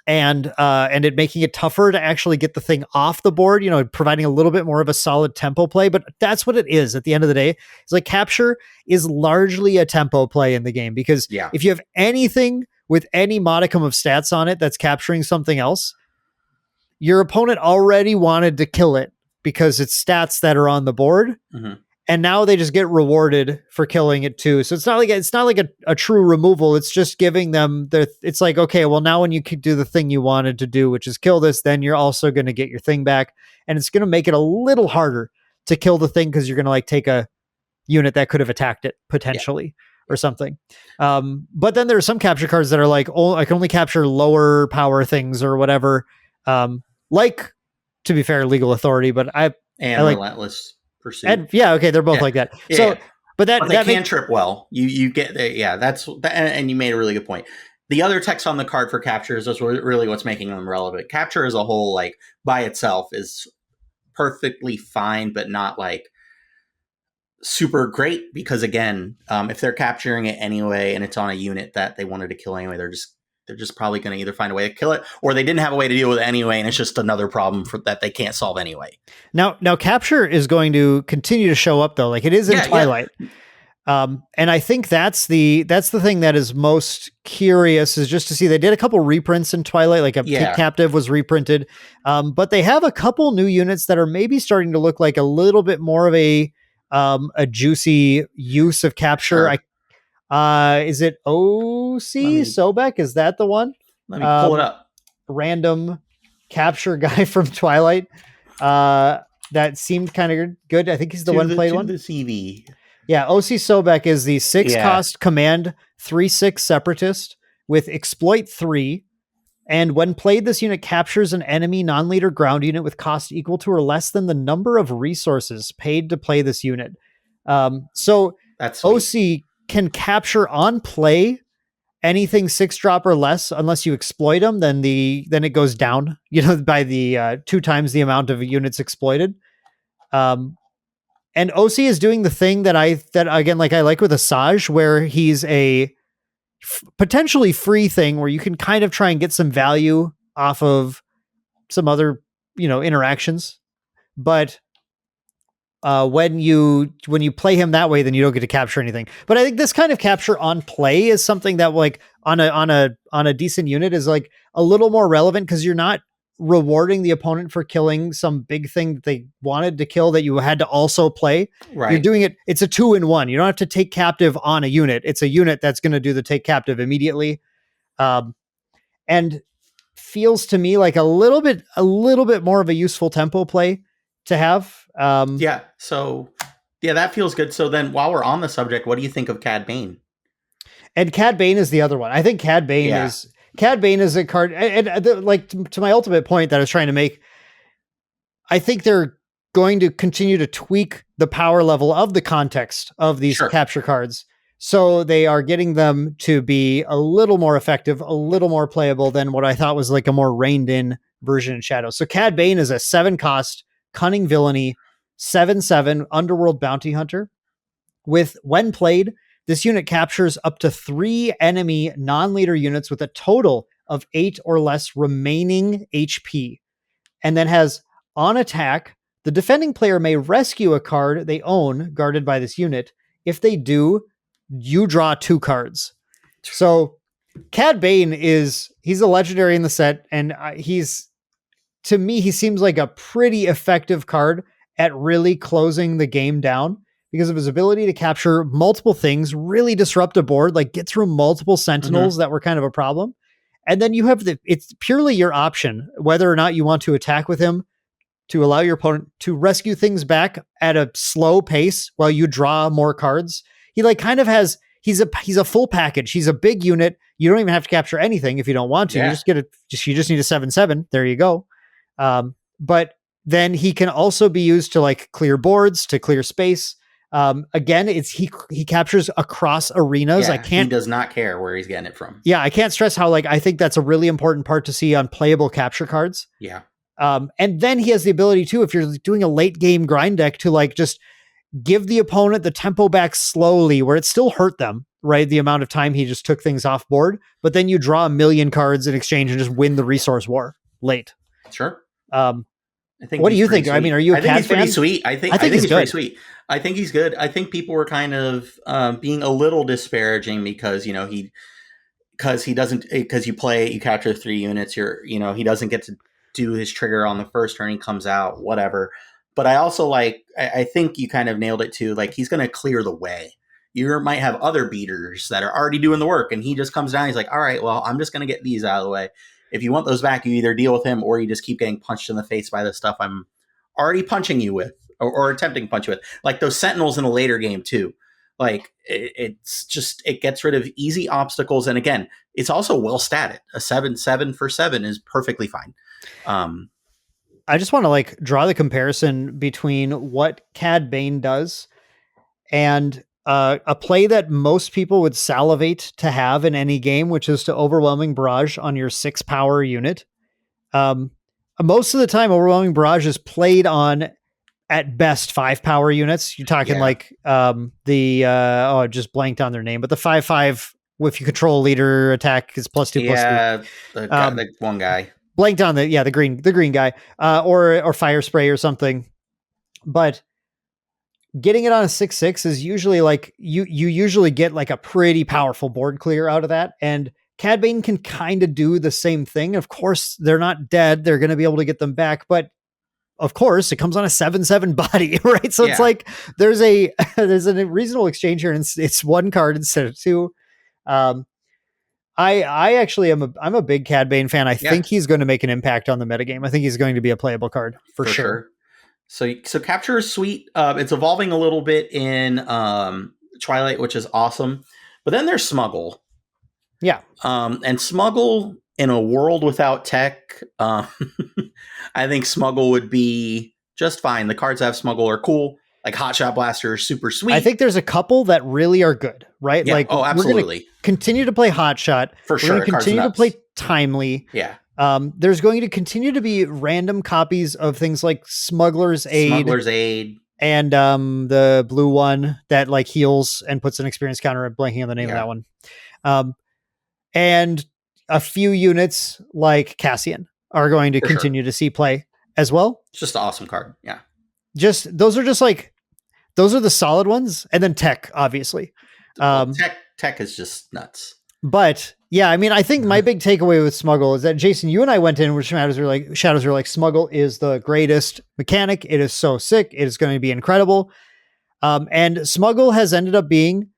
it making it tougher to actually get the thing off the board. Providing a little bit more of a solid tempo play. But that's what it is at the end of the day. It's like capture is largely a tempo play in the game because if you have anything with any modicum of stats on it that's capturing something else, your opponent already wanted to kill it because it's stats that are on the board. And now they just get rewarded for killing it too. So it's not like a true removal. It's just giving them it's like, okay, well now when you could do the thing you wanted to do, which is kill this, then you're also going to get your thing back. And it's going to make it a little harder to kill the thing because you're going to like take a unit that could have attacked it potentially or something. But then there are some capture cards that are like, oh, I can only capture lower power things or whatever. Like, to be fair, Legal Authority, but I like Relentless Pursuit. And they're both like that. So, but they can trip well. You get that's and you made a really good point. The other text on the card for capture is just really what's making them relevant. Capture as a whole, like by itself, is perfectly fine, but not like super great because again, if they're capturing it anyway and it's on a unit that they wanted to kill anyway, they're just probably going to either find a way to kill it or they didn't have a way to deal with it anyway, and it's just another problem that they can't solve anyway. Now capture is going to continue to show up though, like it is in Twilight. And I think that's the thing that is most curious is just to see they did a couple reprints in Twilight, like Take Captive was reprinted, but they have a couple new units that are maybe starting to look like a little bit more of a juicy use of capture. Is it OC Sobek? Is that the one? Let me pull it up. Random capture guy from Twilight. That seemed kind of good. I think he's the one-played one. The CV. Yeah, OC Sobek is the 6-cost command 3/6 separatist with exploit 3. And when played, this unit captures an enemy non-leader ground unit with cost equal to or less than the number of resources paid to play this unit. So that's OC can capture on play anything 6-drop or less unless you exploit them. Then it goes down, by the 2 times the amount of units exploited. And OC is doing the thing that I like with Asajj, where he's a potentially free thing where you can kind of try and get some value off of some other, interactions. But when you play him that way, then you don't get to capture anything. But I think this kind of capture on play is something that like on a decent unit is like a little more relevant because you're not rewarding the opponent for killing some big thing that they wanted to kill that you had to also play. Right. You're doing it. It's a 2-in-1. You don't have to take captive on a unit. It's a unit that's going to do the take captive immediately. And feels to me like a little bit more of a useful tempo play to have. So that feels good. So then while we're on the subject, what do you think of Cad Bane? And Cad Bane is the other one. I think Cad Bane is a card, and like to my ultimate point that I was trying to make, I think they're going to continue to tweak the power level of the context of these capture cards. So they are getting them to be a little more effective, a little more playable than what I thought was like a more reined in version in Shadow. So Cad Bane is a 7-cost cunning villainy, 7/7 underworld bounty hunter with, when played, this unit captures up to 3 enemy non-leader units with a total of 8 or less remaining HP. And then has, on attack, the defending player may rescue a card they own guarded by this unit. If they do, you draw 2 cards. So Cad Bane he's a legendary in the set, and to me, he seems like a pretty effective card at really closing the game down because of his ability to capture multiple things, really disrupt a board, like get through multiple sentinels that were kind of a problem. And then you have it's purely your option, whether or not you want to attack with him to allow your opponent to rescue things back at a slow pace while you draw more cards. He like kind of has, he's a full package. He's a big unit. You don't even have to capture anything if you don't want to. Yeah. You just get a you just need a 7/7. There you go. But then he can also be used to like clear boards, to clear space. Again, he captures across arenas. Yeah, he does not care where he's getting it from. Yeah, I can't stress how like I think that's a really important part to see on playable capture cards. Yeah. And then he has the ability too, if you're doing a late game grind deck, to like just give the opponent the tempo back slowly, where it still hurt them, right? The amount of time he just took things off board, but then you draw a million cards in exchange and just win the resource war late. Sure. I think. What do you think? Sweet. I mean, are you? I think he's pretty sweet. I think he's good. Pretty sweet. I think he's good. I think people were kind of being a little disparaging because you doesn't you capture 3 units. He doesn't get to do his trigger on the first turn. He comes out, whatever. But I also I think you kind of nailed it too. Like he's going to clear the way. You might have other beaters that are already doing the work, and he just comes down. He's like, all right, well, I'm just going to get these out of the way. If you want those back, you either deal with him or you just keep getting punched in the face by the stuff I'm already punching you with or attempting to punch you with. Like those sentinels in a later game too. Like it's just, it gets rid of easy obstacles. And again, it's also well statted. A 7/7 for 7 is perfectly fine. I just want to like draw the comparison between what Cad Bane does and a play that most people would salivate to have in any game, which is to Overwhelming Barrage on your 6 power unit. Most of the time, Overwhelming Barrage is played on at best 5 power units. You're talking like I just blanked on their name, but the 5/5 if you control leader attack is +2/+2. Yeah, the one guy. Blanked on the green guy, or fire spray or something. But getting it on a 6/6 is usually like you usually get like a pretty powerful board clear out of that. And Cad Bane can kind of do the same thing. Of course, they're not dead. They're going to be able to get them back. But of course, it comes on a 7/7 body, right? So it's like there's a reasonable exchange here, and it's 1 card instead of 2. I actually I'm a big Cad Bane fan. I think he's going to make an impact on the metagame. I think he's going to be a playable card for sure. So capture is sweet. It's evolving a little bit in Twilight, which is awesome. But then there's smuggle. Yeah. And smuggle in a world without tech, I think smuggle would be just fine. The cards that have smuggle are cool. Like Hotshot Blaster is super sweet. I think there's a couple that really are good, right? Yeah. Like, absolutely. We're going to continue to play Hotshot. For sure. We're going to continue to play Timely. Yeah. There's going to continue to be random copies of things like Smuggler's Aid. And the blue one that like heals and puts an experience counter. I'm blanking on the name of that one. And a few units like Cassian are going to continue to see play as well. It's just an awesome card. Yeah. Those are the solid ones. And then tech, obviously. Tech is just nuts. But yeah, I mean, I think my big takeaway with Smuggle is that Jason, you and I went in with Shadows are like Smuggle is the greatest mechanic. It is so sick. It is going to be incredible. And Smuggle has ended up being,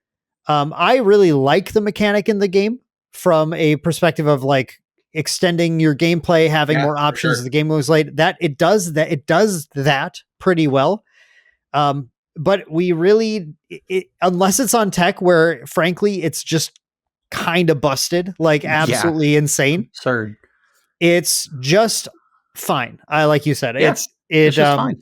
I really like the mechanic in the game from a perspective of like extending your gameplay, having more options as the game moves late. That it does that pretty well. But we really, unless it's on tech where frankly, it's just kind of busted, like absolutely insane. Absurd. It's just fine. Like you said, it's just fine.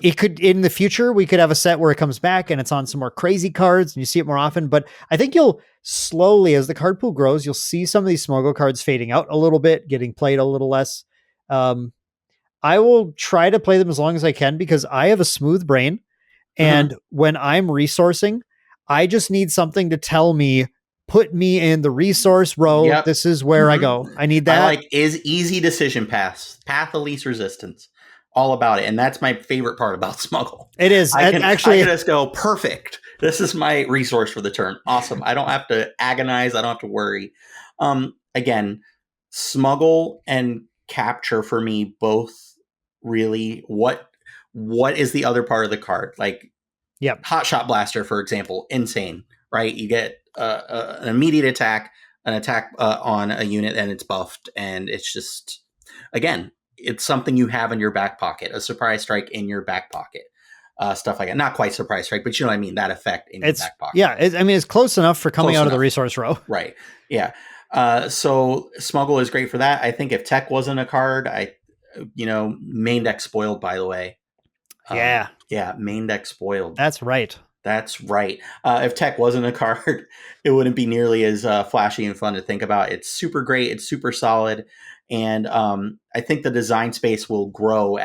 It could, in the future, we could have a set where it comes back and it's on some more crazy cards and you see it more often. But I think you'll slowly, as the card pool grows, you'll see some of these smuggle cards fading out a little bit, getting played a little less. I will try to play them as long as I can because I have a smooth brain. And when I'm resourcing, I just need something to tell me, put me in the resource row. Yep. This is where I go. I need that. I like is easy decision path of least resistance. All about it. And that's my favorite part about smuggle. It is. I can just go, perfect. This is my resource for the turn. Awesome. I don't have to agonize. I don't have to worry. Again, smuggle and capture for me both really what is the other part of the card? Like Hotshot Blaster, for example, insane, right? You get an immediate attack, on a unit and it's buffed. And it's just, again, it's something you have in your back pocket, a surprise strike in your back pocket. stuff like that. Not quite surprise strike, but you know what I mean. That effect in your It's back pocket. yeah. I mean, it's close enough for coming Close out of the enough. resource row. Right. Yeah. So Smuggle is great for that. I think if Tech wasn't a card, main deck spoiled, by the way. Yeah. Yeah, main deck spoiled. That's right. That's right. If Tech wasn't a card, it wouldn't be nearly as flashy and fun to think about. It's super great. It's super solid. And I think the design space will grow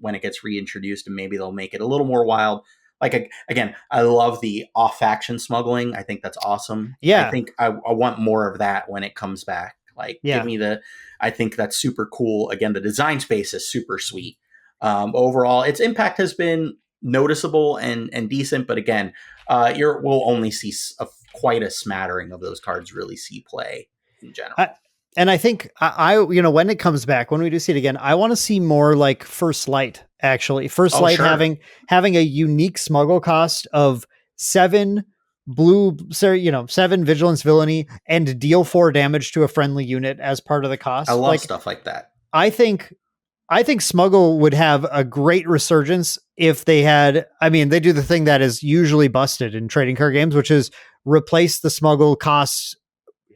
when it gets reintroduced, and maybe they'll make it a little more wild. Like, again, I love the off-faction smuggling. I think that's awesome. Yeah. I think I want more of that when it comes back. Like, Yeah. give me I think that's super cool. Again, the design space is super sweet. Overall, its impact has been noticeable and decent, but again, we'll only see quite a smattering of those cards really see play in general. And I think when it comes back, when we do see it again, I want to see more like First Light. Actually, First Light sure. having a unique smuggle cost of 7 blue, 7 vigilance villainy and deal 4 damage to a friendly unit as part of the cost. I love stuff like that. I think Smuggle would have a great resurgence if they had. I mean, they do the thing that is usually busted in trading card games, which is replace the Smuggle costs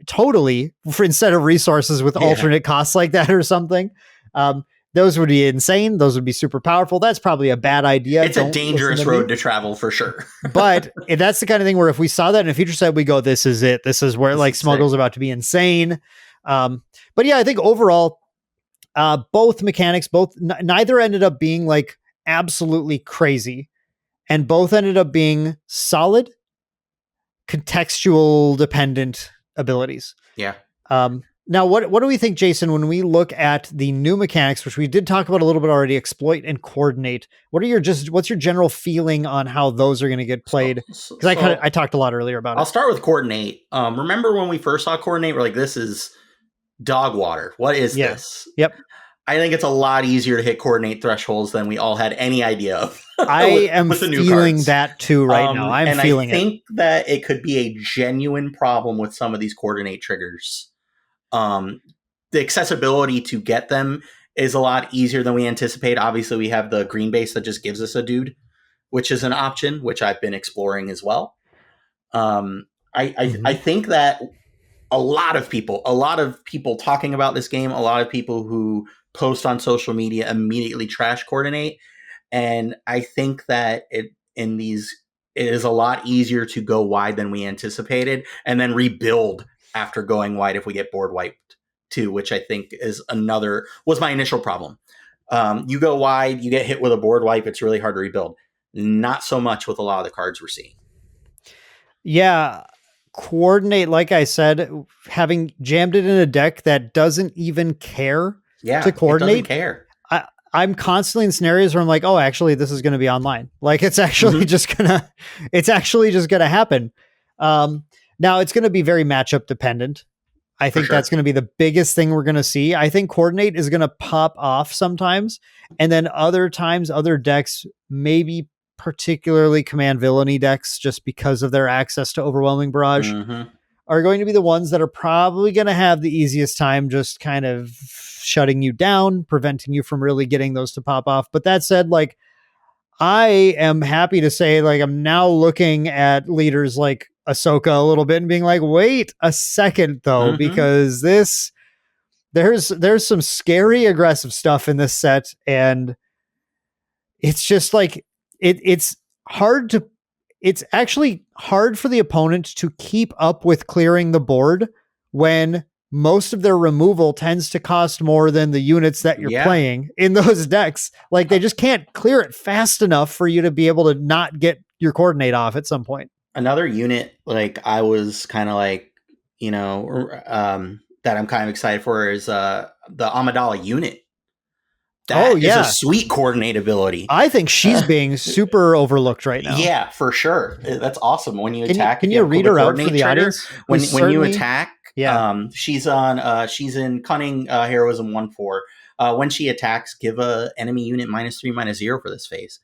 totally instead of resources with alternate costs like that or something. Those would be insane. Those would be super powerful. That's probably a bad idea. It's a dangerous road to travel for sure. But that's the kind of thing where if we saw that in a future set, we go, this is it. This is where Smuggle's about to be insane. But yeah, I think overall, both mechanics, neither ended up being like absolutely crazy, and both ended up being solid, contextual dependent abilities. Yeah. Now, what do we think, Jason, when we look at the new mechanics, which we did talk about a little bit already, exploit and coordinate? What's your general feeling on how those are going to get played? Because I talked a lot earlier about it. I'll start with coordinate. Remember when we first saw coordinate, we're like, this is dog water. What is this? Yep. I think it's a lot easier to hit coordinate thresholds than we all had any idea of. I am feeling that too right now. I think that it could be a genuine problem with some of these coordinate triggers. The accessibility to get them is a lot easier than we anticipate. Obviously, we have the green base that just gives us a dude, which is an option, which I've been exploring as well. I think that a lot of people talking about this game, a lot of people who post on social media immediately trash coordinate. And I think that it is a lot easier to go wide than we anticipated and then rebuild after going wide if we get board wiped too, which I think was my initial problem. You go wide, you get hit with a board wipe, it's really hard to rebuild. Not so much with a lot of the cards we're seeing. Yeah. Coordinate, like I said, having jammed it in a deck that doesn't even care to coordinate. It doesn't care. I'm constantly in scenarios where I'm like, oh, actually, this is going to be online. Like it's actually just gonna happen. Now it's going to be very matchup dependent. I think that's going to be the biggest thing we're going to see. I think coordinate is going to pop off sometimes. And then other times, other decks, maybe particularly command villainy decks, just because of their access to overwhelming barrage, are going to be the ones that are probably going to have the easiest time just kind of shutting you down, preventing you from really getting those to pop off. But that said, like, I am happy to say, like, I'm now looking at leaders like Ahsoka a little bit and being like, wait a second though, because there's some scary aggressive stuff in this set. And it's just like, it's actually hard for the opponent to keep up with clearing the board when most of their removal tends to cost more than the units that you're playing in those decks. Like they just can't clear it fast enough for you to be able to not get your coordinate off at some point. Another unit, like I was kind of like, that I'm kind of excited for is the Amidala unit. That is a sweet coordinate ability. I think she's being super overlooked right now. Yeah, for sure. That's awesome. When you attack, can you read her out for the audience? When you attack, she's in Cunning Heroism 1/4. When she attacks, give a enemy unit -3/-0 for this phase.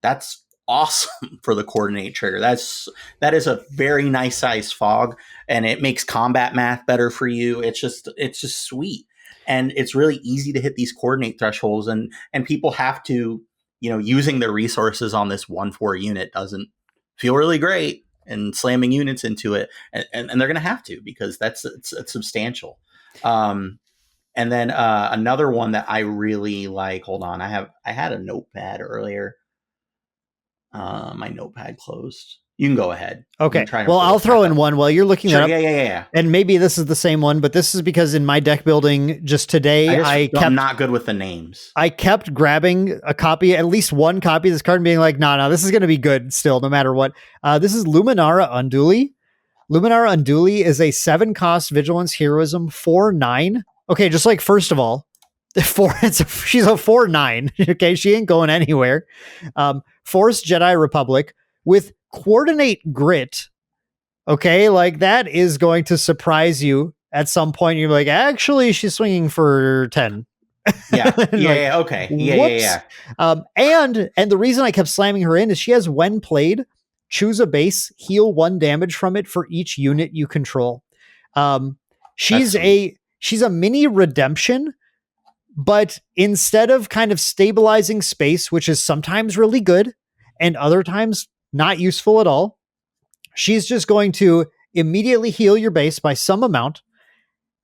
That's awesome for the coordinate trigger. That is a very nice size fog, and it makes combat math better for you. It's just sweet. And it's really easy to hit these coordinate thresholds, and people have to, using their resources on this 1/4 unit doesn't feel really great, and slamming units into it, and they're going to have to, because it's substantial. And then another one that I really like. Hold on, I had a notepad earlier. My notepad closed. You can go ahead. Okay. Well, I'll throw in one while you're looking sure, that up. Yeah. And maybe this is the same one, but this is because in my deck building just today, I'm not good with the names. I kept grabbing a copy, at least one copy of this card, and being like, no, this is going to be good still, no matter what. This is Luminara Unduli. Luminara Unduli is a 7-cost Vigilance Heroism 4/9. Okay, just like, first of all, she's a 4/9. Okay, she ain't going anywhere. Force Jedi Republic with Coordinate Grit. Okay, like that is going to surprise you at some point. You're like, actually, she's swinging for 10. Yeah, yeah, okay. Yeah. And the reason I kept slamming her in is she has, when played, choose a base, heal 1 damage from it for each unit you control. She's a mini redemption, but instead of kind of stabilizing space, which is sometimes really good and other times not useful at all, she's just going to immediately heal your base by some amount.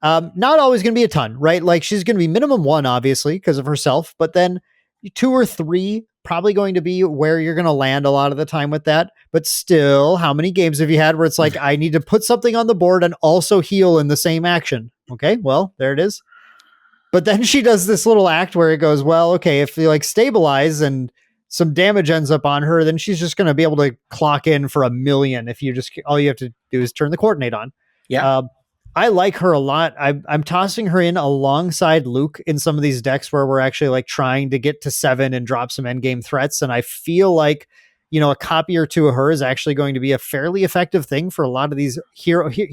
Not always going to be a ton, right? Like, she's going to be minimum 1, obviously, because of herself, but then 2 or 3 probably going to be where you're going to land a lot of the time with that. But still, how many games have you had where it's like, I need to put something on the board and also heal in the same action? Okay, well, there it is. But then she does this little act where it goes, well, okay, if you like stabilize and some damage ends up on her, then she's just going to be able to clock in for 1 million. If you just, all you have to do is turn the coordinate on. Yeah. I like her a lot. I'm tossing her in alongside Luke in some of these decks where we're actually like trying to get to 7 and drop some endgame threats. And I feel like, a copy or 2 of her is actually going to be a fairly effective thing for a lot of these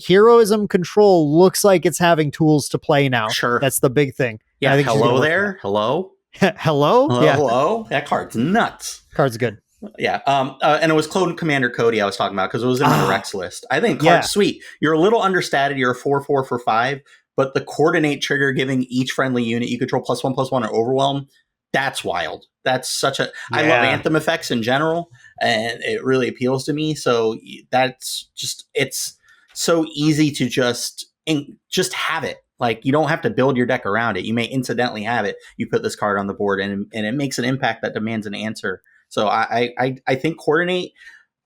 heroism control. Looks like it's having tools to play now. Sure. That's the big thing. Yeah. I think hello there. Hello. Hello. Yeah. Hello. That card's nuts. Card's good. Yeah. And it was Clone Commander Cody I was talking about, because it was in the directs list. I think card's sweet. You're a little understated. You're a 4/4 for 5, but the coordinate trigger giving each friendly unit you control +1/+1 or overwhelm, that's wild. That's such a, I love Anthem effects in general, and it really appeals to me. So that's just, it's so easy to just have it. Like, you don't have to build your deck around it. You may incidentally have it. You put this card on the board, and it makes an impact that demands an answer. So I think coordinate,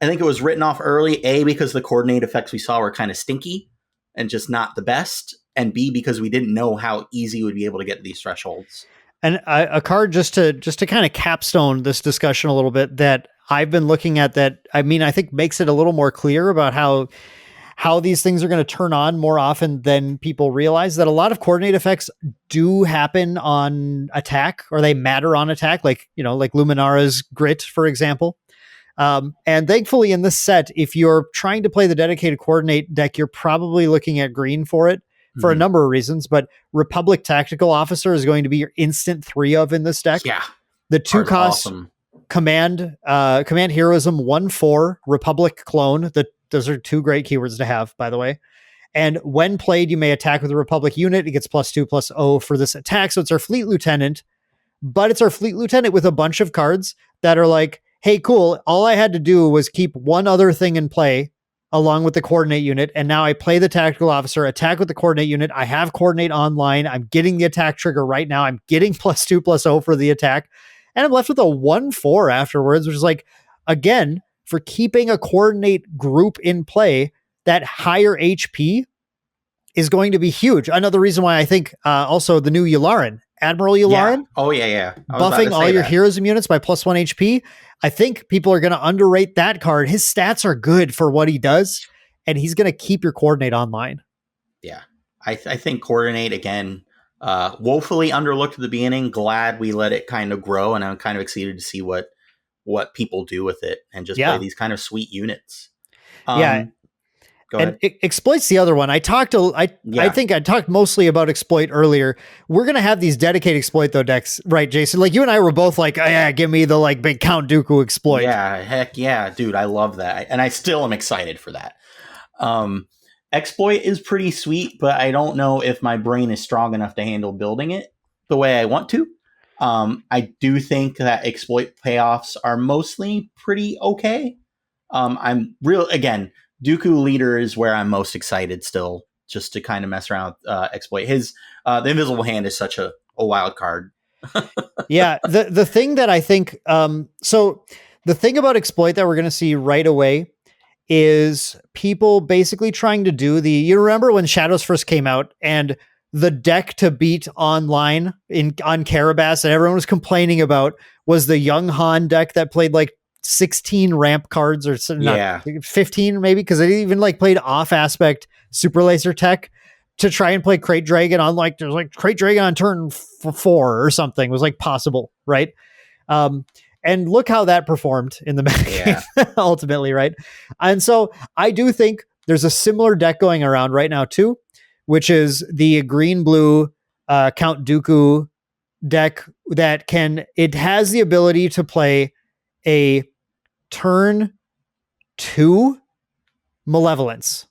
I think it was written off early, A, because the coordinate effects we saw were kind of stinky and just not the best, and B, because we didn't know how easy we'd be able to get these thresholds. And a card just to kind of capstone this discussion a little bit that I've been looking at, that, I mean, I think makes it a little more clear about how these things are going to turn on more often than people realize, that a lot of coordinate effects do happen on attack, or they matter on attack, like Luminara's Grit, for example. And thankfully in this set, if you're trying to play the dedicated coordinate deck, you're probably looking at green for it for a number of reasons, but Republic Tactical Officer is going to be your instant 3 of in this deck. Yeah. The 2-cost awesome. Command Heroism 1/4 Republic Clone. Those are 2 great keywords to have, by the way. And when played, you may attack with a Republic unit. It gets +2/+0 for this attack. So it's our Fleet Lieutenant, but it's our Fleet Lieutenant with a bunch of cards that are like, hey, cool. All I had to do was keep one other thing in play along with the coordinate unit. And now I play the tactical officer, attack with the coordinate unit. I have coordinate online. I'm getting the attack trigger right now. I'm getting +2/+0 for the attack. And I'm left with a 1/4 afterwards, which is like, again, for keeping a coordinate group in play, that higher HP is going to be huge. Another reason why I think also the new Yularen, Admiral Yularen. Yeah. Oh, yeah. Buffing all your heroism units by +1 HP. I think people are going to underrate that card. His stats are good for what he does, and he's going to keep your coordinate online. Yeah. I think coordinate, again, woefully underlooked at the beginning. Glad we let it kind of grow, and I'm kind of excited to see what people do with it and just play these kind of sweet units. Go ahead. And Exploit's the other one. I think I talked mostly about Exploit earlier. We're going to have these dedicated Exploit though decks, right, Jason? Like, you and I were both like, oh, yeah, give me the like big Count Dooku Exploit. Yeah, heck yeah, dude. I love that. And I still am excited for that. Exploit is pretty sweet, but I don't know if my brain is strong enough to handle building it the way I want to. I do think that exploit payoffs are mostly pretty okay. I'm real again. Dooku leader is where I'm most excited still, just to kind of mess around with exploit. His the invisible hand is such a wild card. Yeah, the thing that I think so the thing about exploit that we're going to see right away is people basically trying to do the you remember when Shadows first came out and the deck to beat online in on Karabas that everyone was complaining about was the Young Han deck that played like 16 ramp cards or not Yeah, 15 maybe because they even like played off aspect super laser tech to try and play Crate Dragon on like there's like Crate Dragon on turn 4 or something was like possible, right? Um, and look how that performed in the meta game ultimately, right? And so I do think there's a similar deck going around right now too, which is the green blue Count Dooku deck that it has the ability to play a turn 2 Malevolence.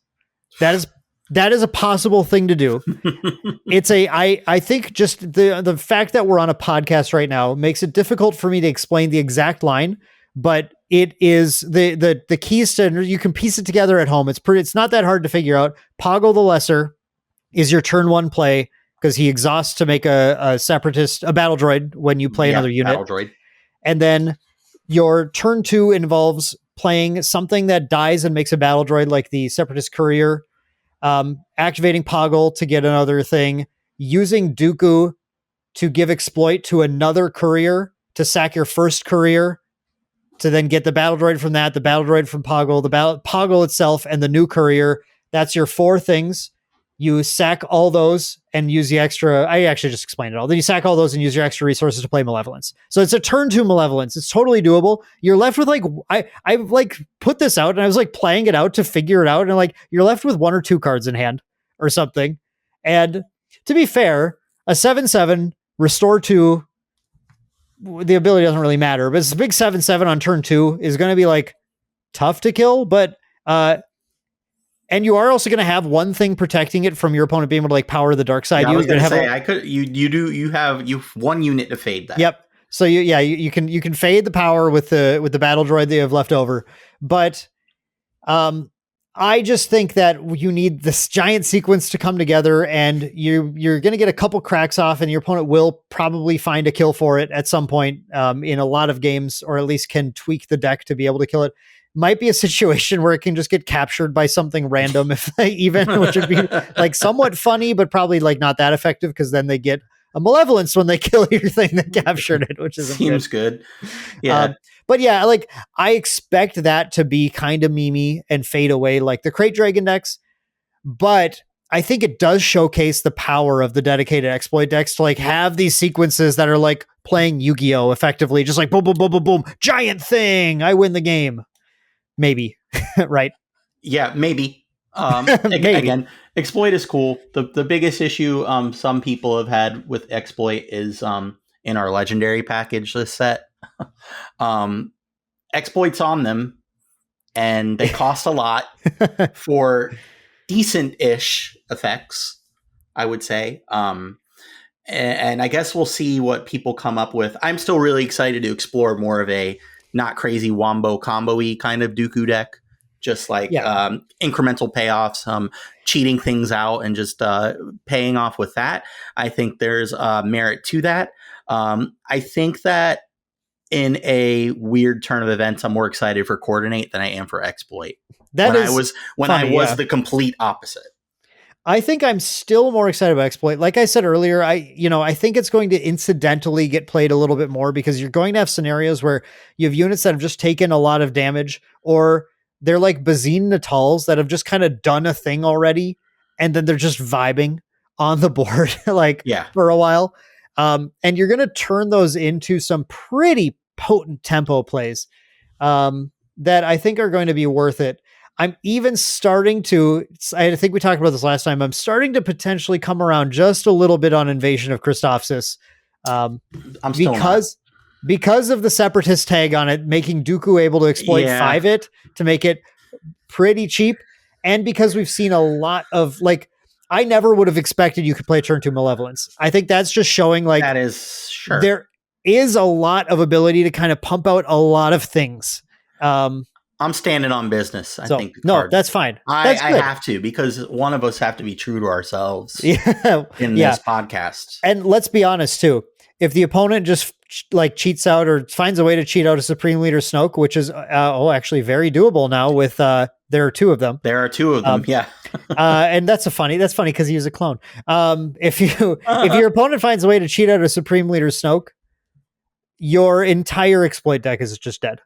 That is a possible thing to do. It's I think just the fact that we're on a podcast right now makes it difficult for me to explain the exact line, but it is the keys to you can piece it together at home. It's not that hard to figure out. Poggle the Lesser is your turn 1 play because he exhausts to make a separatist a battle droid when you play another unit. Battle droid. And then your turn 2 involves playing something that dies and makes a battle droid like the Separatist Courier, activating Poggle to get another thing, using Dooku to give exploit to another courier to sack your first courier, to then get the battle droid from that, the battle droid from Poggle, Poggle itself, and the new courier. That's your 4 things. You sack all those and use the extra. I actually just explained it all. Then you sack all those and use your extra resources to play Malevolence. So it's a turn 2 Malevolence. It's totally doable. You're left with like, I like put this out and I was like playing it out to figure it out. And like, you're left with 1 or 2 cards in hand or something. And to be fair, a 7/7 restore 2, the ability doesn't really matter, but it's a big 7/7 on turn 2 is going to be like tough to kill, but, and you are also going to have one thing protecting it from your opponent being able to like power the dark side. Yeah, I was going to say, I could. You have 1 unit to fade that. Yep. So you can fade the power with the battle droid that you have left over, but I just think that you need this giant sequence to come together, and you're going to get a couple cracks off, and your opponent will probably find a kill for it at some point in a lot of games, or at least can tweak the deck to be able to kill it. Might be a situation where it can just get captured by something random, if they even, which would be like somewhat funny, but probably like not that effective because then they get a Malevolence when they kill your thing that captured it, which seems good. Yeah. But yeah, like I expect that to be kind of memey and fade away like the Crate Dragon decks, but I think it does showcase the power of the dedicated exploit decks to like have these sequences that are like playing Yu-Gi-Oh! Effectively, just like boom, boom, boom, boom, boom, giant thing, I win the game. Maybe, right? Yeah, maybe. Maybe. Again, exploit is cool. The biggest issue some people have had with exploit is in our legendary package this set. Exploits on them, and they cost a lot for decent-ish effects, I would say. And I guess we'll see what people come up with. I'm still really excited to explore more of a not crazy wombo combo-y kind of Dooku deck. Just like incremental payoffs, cheating things out, and just paying off with that. I think there's merit to that. I think that in a weird turn of events, I'm more excited for Coordinate than I am for Exploit. I was the complete opposite. I think I'm still more excited about Exploit. Like I said earlier, I think it's going to incidentally get played a little bit more because you're going to have scenarios where you have units that have just taken a lot of damage, or they're like Bazine Natals that have just kind of done a thing already, and then they're just vibing on the board for a while. And you're going to turn those into some pretty potent tempo plays that I think are going to be worth it. I'm even starting to, I think we talked about this last time, I'm starting to potentially come around just a little bit on Invasion of Christophsis. Because of the Separatist tag on it, making Dooku able to exploit 5-it to make it pretty cheap. And because we've seen a lot of, like, I never would have expected you could play turn 2 Malevolence. I think that's just showing, like, that is sure. is a lot of ability to kind of pump out a lot of things. I'm standing on business. I So think no, that's fine. That's I good. have to, because one of us have to be true to ourselves Yeah, in yeah. this podcast. And let's be honest too. If the opponent just like cheats out or finds a way to cheat out a Supreme Leader Snoke, which is actually very doable now with there are two of them. There are two of them, yeah. And that's funny because he was a clone. If your opponent finds a way to cheat out a Supreme Leader Snoke, your entire exploit deck is just dead.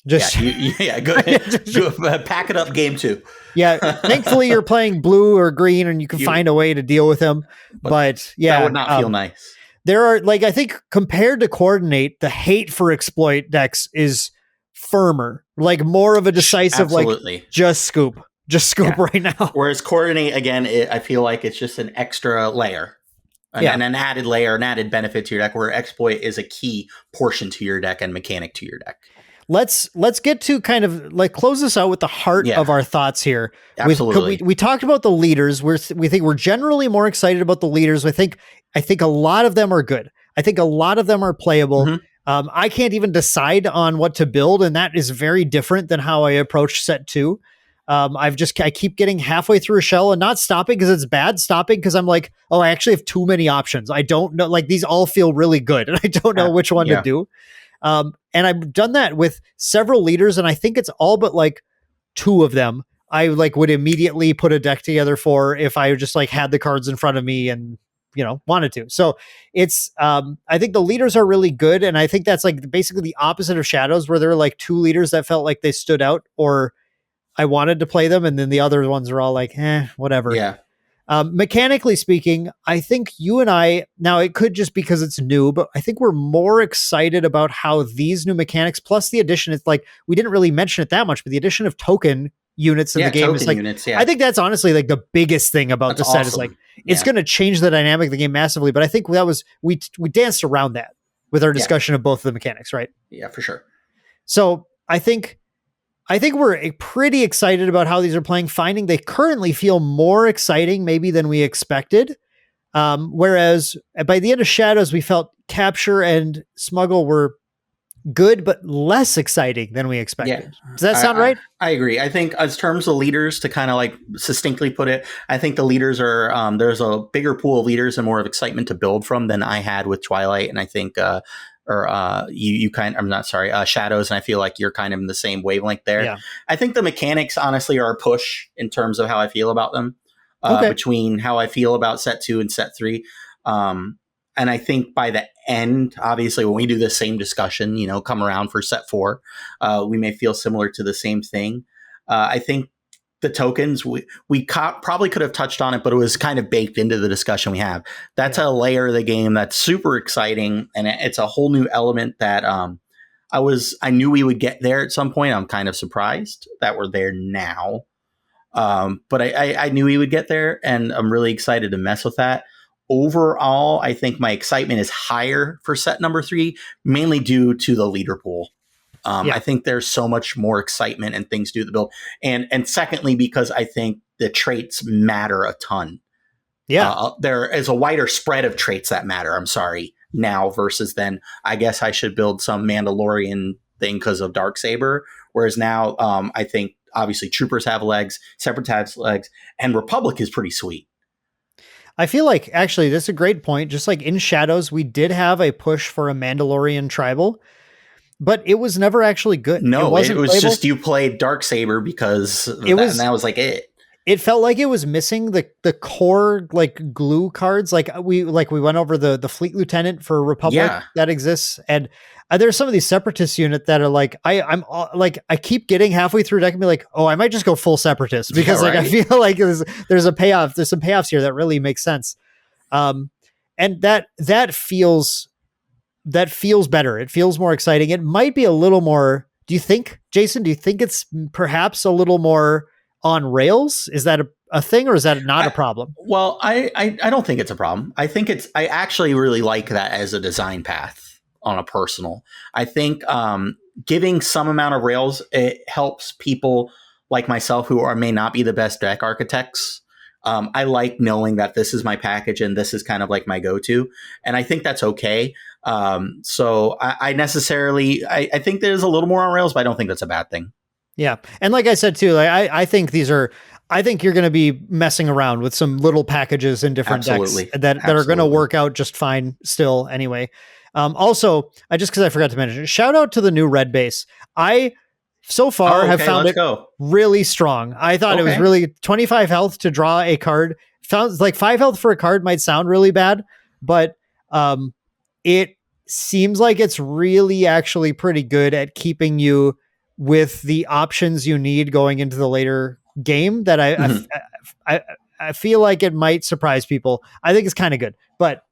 Just go pack it up, game 2. Yeah, thankfully you're playing blue or green, and you can find a way to deal with him. But yeah, that would not feel nice. There are, like, I think compared to Coordinate, the hate for exploit decks is firmer, like more of a decisive, Absolutely. Like just scoop right now. Whereas Coordinate, again, I feel like it's just an extra layer. And an added layer, an added benefit to your deck, where exploit is a key portion to your deck and mechanic to your deck. Let's get to kind of like close this out with the heart of our thoughts here. Absolutely. We talked about the leaders. We think we're generally more excited about the leaders. I think a lot of them are good. I think a lot of them are playable. Mm-hmm. I can't even decide on what to build, and that is very different than how I approach set 2. I keep getting halfway through a shell and not stopping because it's bad, stopping because I'm like, oh, I actually have too many options. I don't know, like these all feel really good, and I don't know which one to do. And I've done that with several leaders, and I think it's all but like 2 of them I like would immediately put a deck together for if I just like had the cards in front of me and, you know, wanted to. So it's, I think the leaders are really good. And I think that's like basically the opposite of Shadows, where there are like 2 leaders that felt like they stood out or I wanted to play them. And then the other ones are all like, whatever. Yeah. Mechanically speaking, I think you and I, now it could just because it's new, but I think we're more excited about how these new mechanics, plus the addition, it's like, we didn't really mention it that much, but the addition of token units in the game is like, I think that's honestly like the biggest thing about the set is like, it's going to change the dynamic of the game massively. But I think that was, we danced around that with our discussion of both of the mechanics, right? Yeah, for sure. So I think we're pretty excited about how these are playing, finding they currently feel more exciting maybe than we expected. Whereas by the end of Shadows, we felt Capture and Smuggle were good, but less exciting than we expected. Yeah. Does that sound right? I agree. I think as terms of leaders, to kind of like succinctly put it, I think the leaders are, there's a bigger pool of leaders and more of excitement to build from than I had with Twilight. And I think, Shadows, and I feel like you're kind of in the same wavelength there. Yeah. I think the mechanics honestly are a push in terms of how I feel about them, between how I feel about set 2 and set 3. And I think by the end, obviously, when we do the same discussion, you know, come around for set 4, we may feel similar to the same thing. I think the tokens, we probably could have touched on it, but it was kind of baked into the discussion we have. That's a layer of the game that's super exciting, and it's a whole new element that I knew we would get there at some point. I'm kind of surprised that we're there now, but I knew we would get there, and I'm really excited to mess with that. Overall, I think my excitement is higher for set number 3, mainly due to the leader pool. I think there's so much more excitement and things to do the build. And secondly, because I think the traits matter a ton. Yeah. There is a wider spread of traits that matter. I'm sorry. Now versus then, I guess I should build some Mandalorian thing because of Darksaber. Whereas now, I think obviously Troopers have legs, Separate have legs, and Republic is pretty sweet. I feel like actually that's a great point. Just like in Shadows, we did have a push for a Mandalorian tribal, but it was never actually good. No, it was just you played Darksaber because and that was like it. It felt like it was missing the core like glue cards. Like we went over the Fleet Lieutenant for Republic that exists, and there's some of these Separatist unit that are like I'm I keep getting halfway through deck and be like, oh, I might just go full Separatist because I feel like there's a payoff. There's some payoffs here that really make sense, and that feels better. It feels more exciting. It might be a little more. Do you think, Jason? Do you think it's perhaps a little more on rails? Is that a thing, or is that not a problem? Well, I don't think it's a problem. I think I actually really like that as a design path on a personal. I think giving some amount of rails, it helps people like myself who may not be the best deck architects I like knowing that this is my package and this is kind of like my go-to. And I think that's okay. So I think there's a little more on rails, but I don't think that's a bad thing. Yeah. And like I said, too, like I think I think you're going to be messing around with some little packages in different decks that are going to work out just fine still anyway. Also, because I forgot to mention, shout out to the new red base. I so far have found it really strong. I thought it was really 25 health to draw a card. Sounds like 5 health for a card might sound really bad, but it seems like it's really actually pretty good at keeping you with the options you need going into the later game. That I feel like it might surprise people. I think it's kind of good, but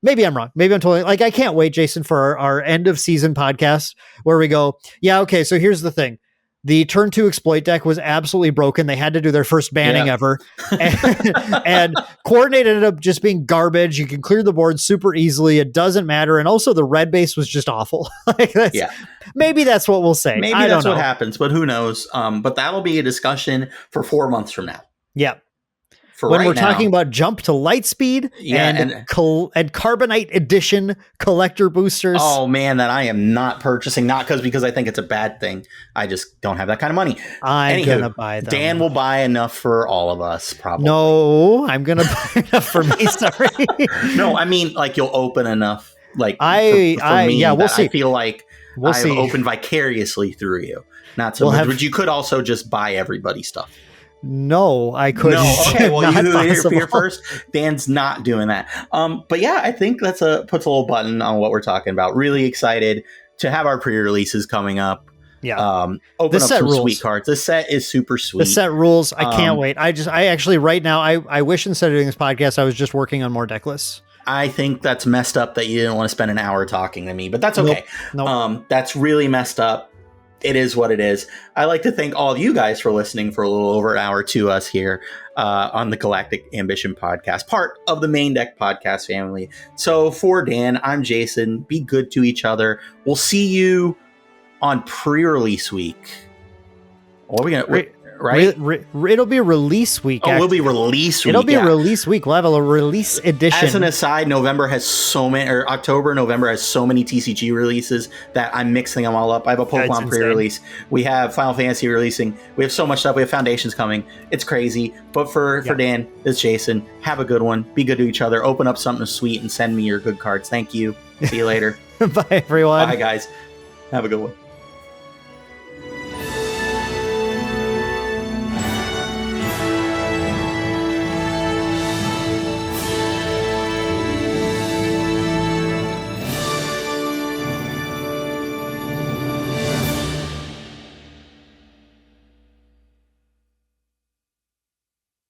maybe I'm wrong. Maybe I'm totally like, I can't wait, Jason, for our end of season podcast where we go, yeah, okay, so here's the thing. The turn 2 exploit deck was absolutely broken. They had to do their first banning ever. And coordinate ended up just being garbage. You can clear the board super easily. It doesn't matter. And also the red base was just awful. Maybe that's what we'll say. Maybe that's what happens, but who knows? But that'll be a discussion for 4 months from now. Yeah. When we're talking about jump to light speed and Carbonite edition collector boosters. Oh man, that I am not purchasing, not because I think it's a bad thing. I just don't have that kind of money. I'm gonna buy them. Dan will buy enough for all of us, probably. No, I'm gonna buy enough for me. Sorry. No, I mean like you'll open enough. Like for me, we'll see. I feel like I've opened vicariously through you. Not so much, but you could also just buy everybody's stuff. No, I couldn't. No, okay, well, you heard here first. Dan's not doing that. But yeah, I think puts a little button on what we're talking about. Really excited to have our pre-releases coming up. Yeah. Open up some sweet cards. This set is super sweet. The set rules. I can't wait. I actually right now, I wish instead of doing this podcast, I was just working on more deck lists. I think that's messed up that you didn't want to spend an hour talking to me, but that's okay. Nope. That's really messed up. It is what it is. I'd like to thank all of you guys for listening for a little over an hour to us here on the Galactic Ambition podcast, part of the Main Deck podcast family. So for Dan, I'm Jason. Be good to each other. We'll see you on pre-release week. What are we going to... Right? It'll be release week. We'll be release week. It'll be release week. We'll have a release edition. As an aside, October, November has so many TCG releases that I'm mixing them all up. I have a Pokemon pre-release. We have Final Fantasy releasing. We have so much stuff. We have Foundations coming. It's crazy. But for Dan, it's Jason. Have a good one. Be good to each other. Open up something sweet and send me your good cards. Thank you. See you later. Bye, everyone. Bye, guys. Have a good one.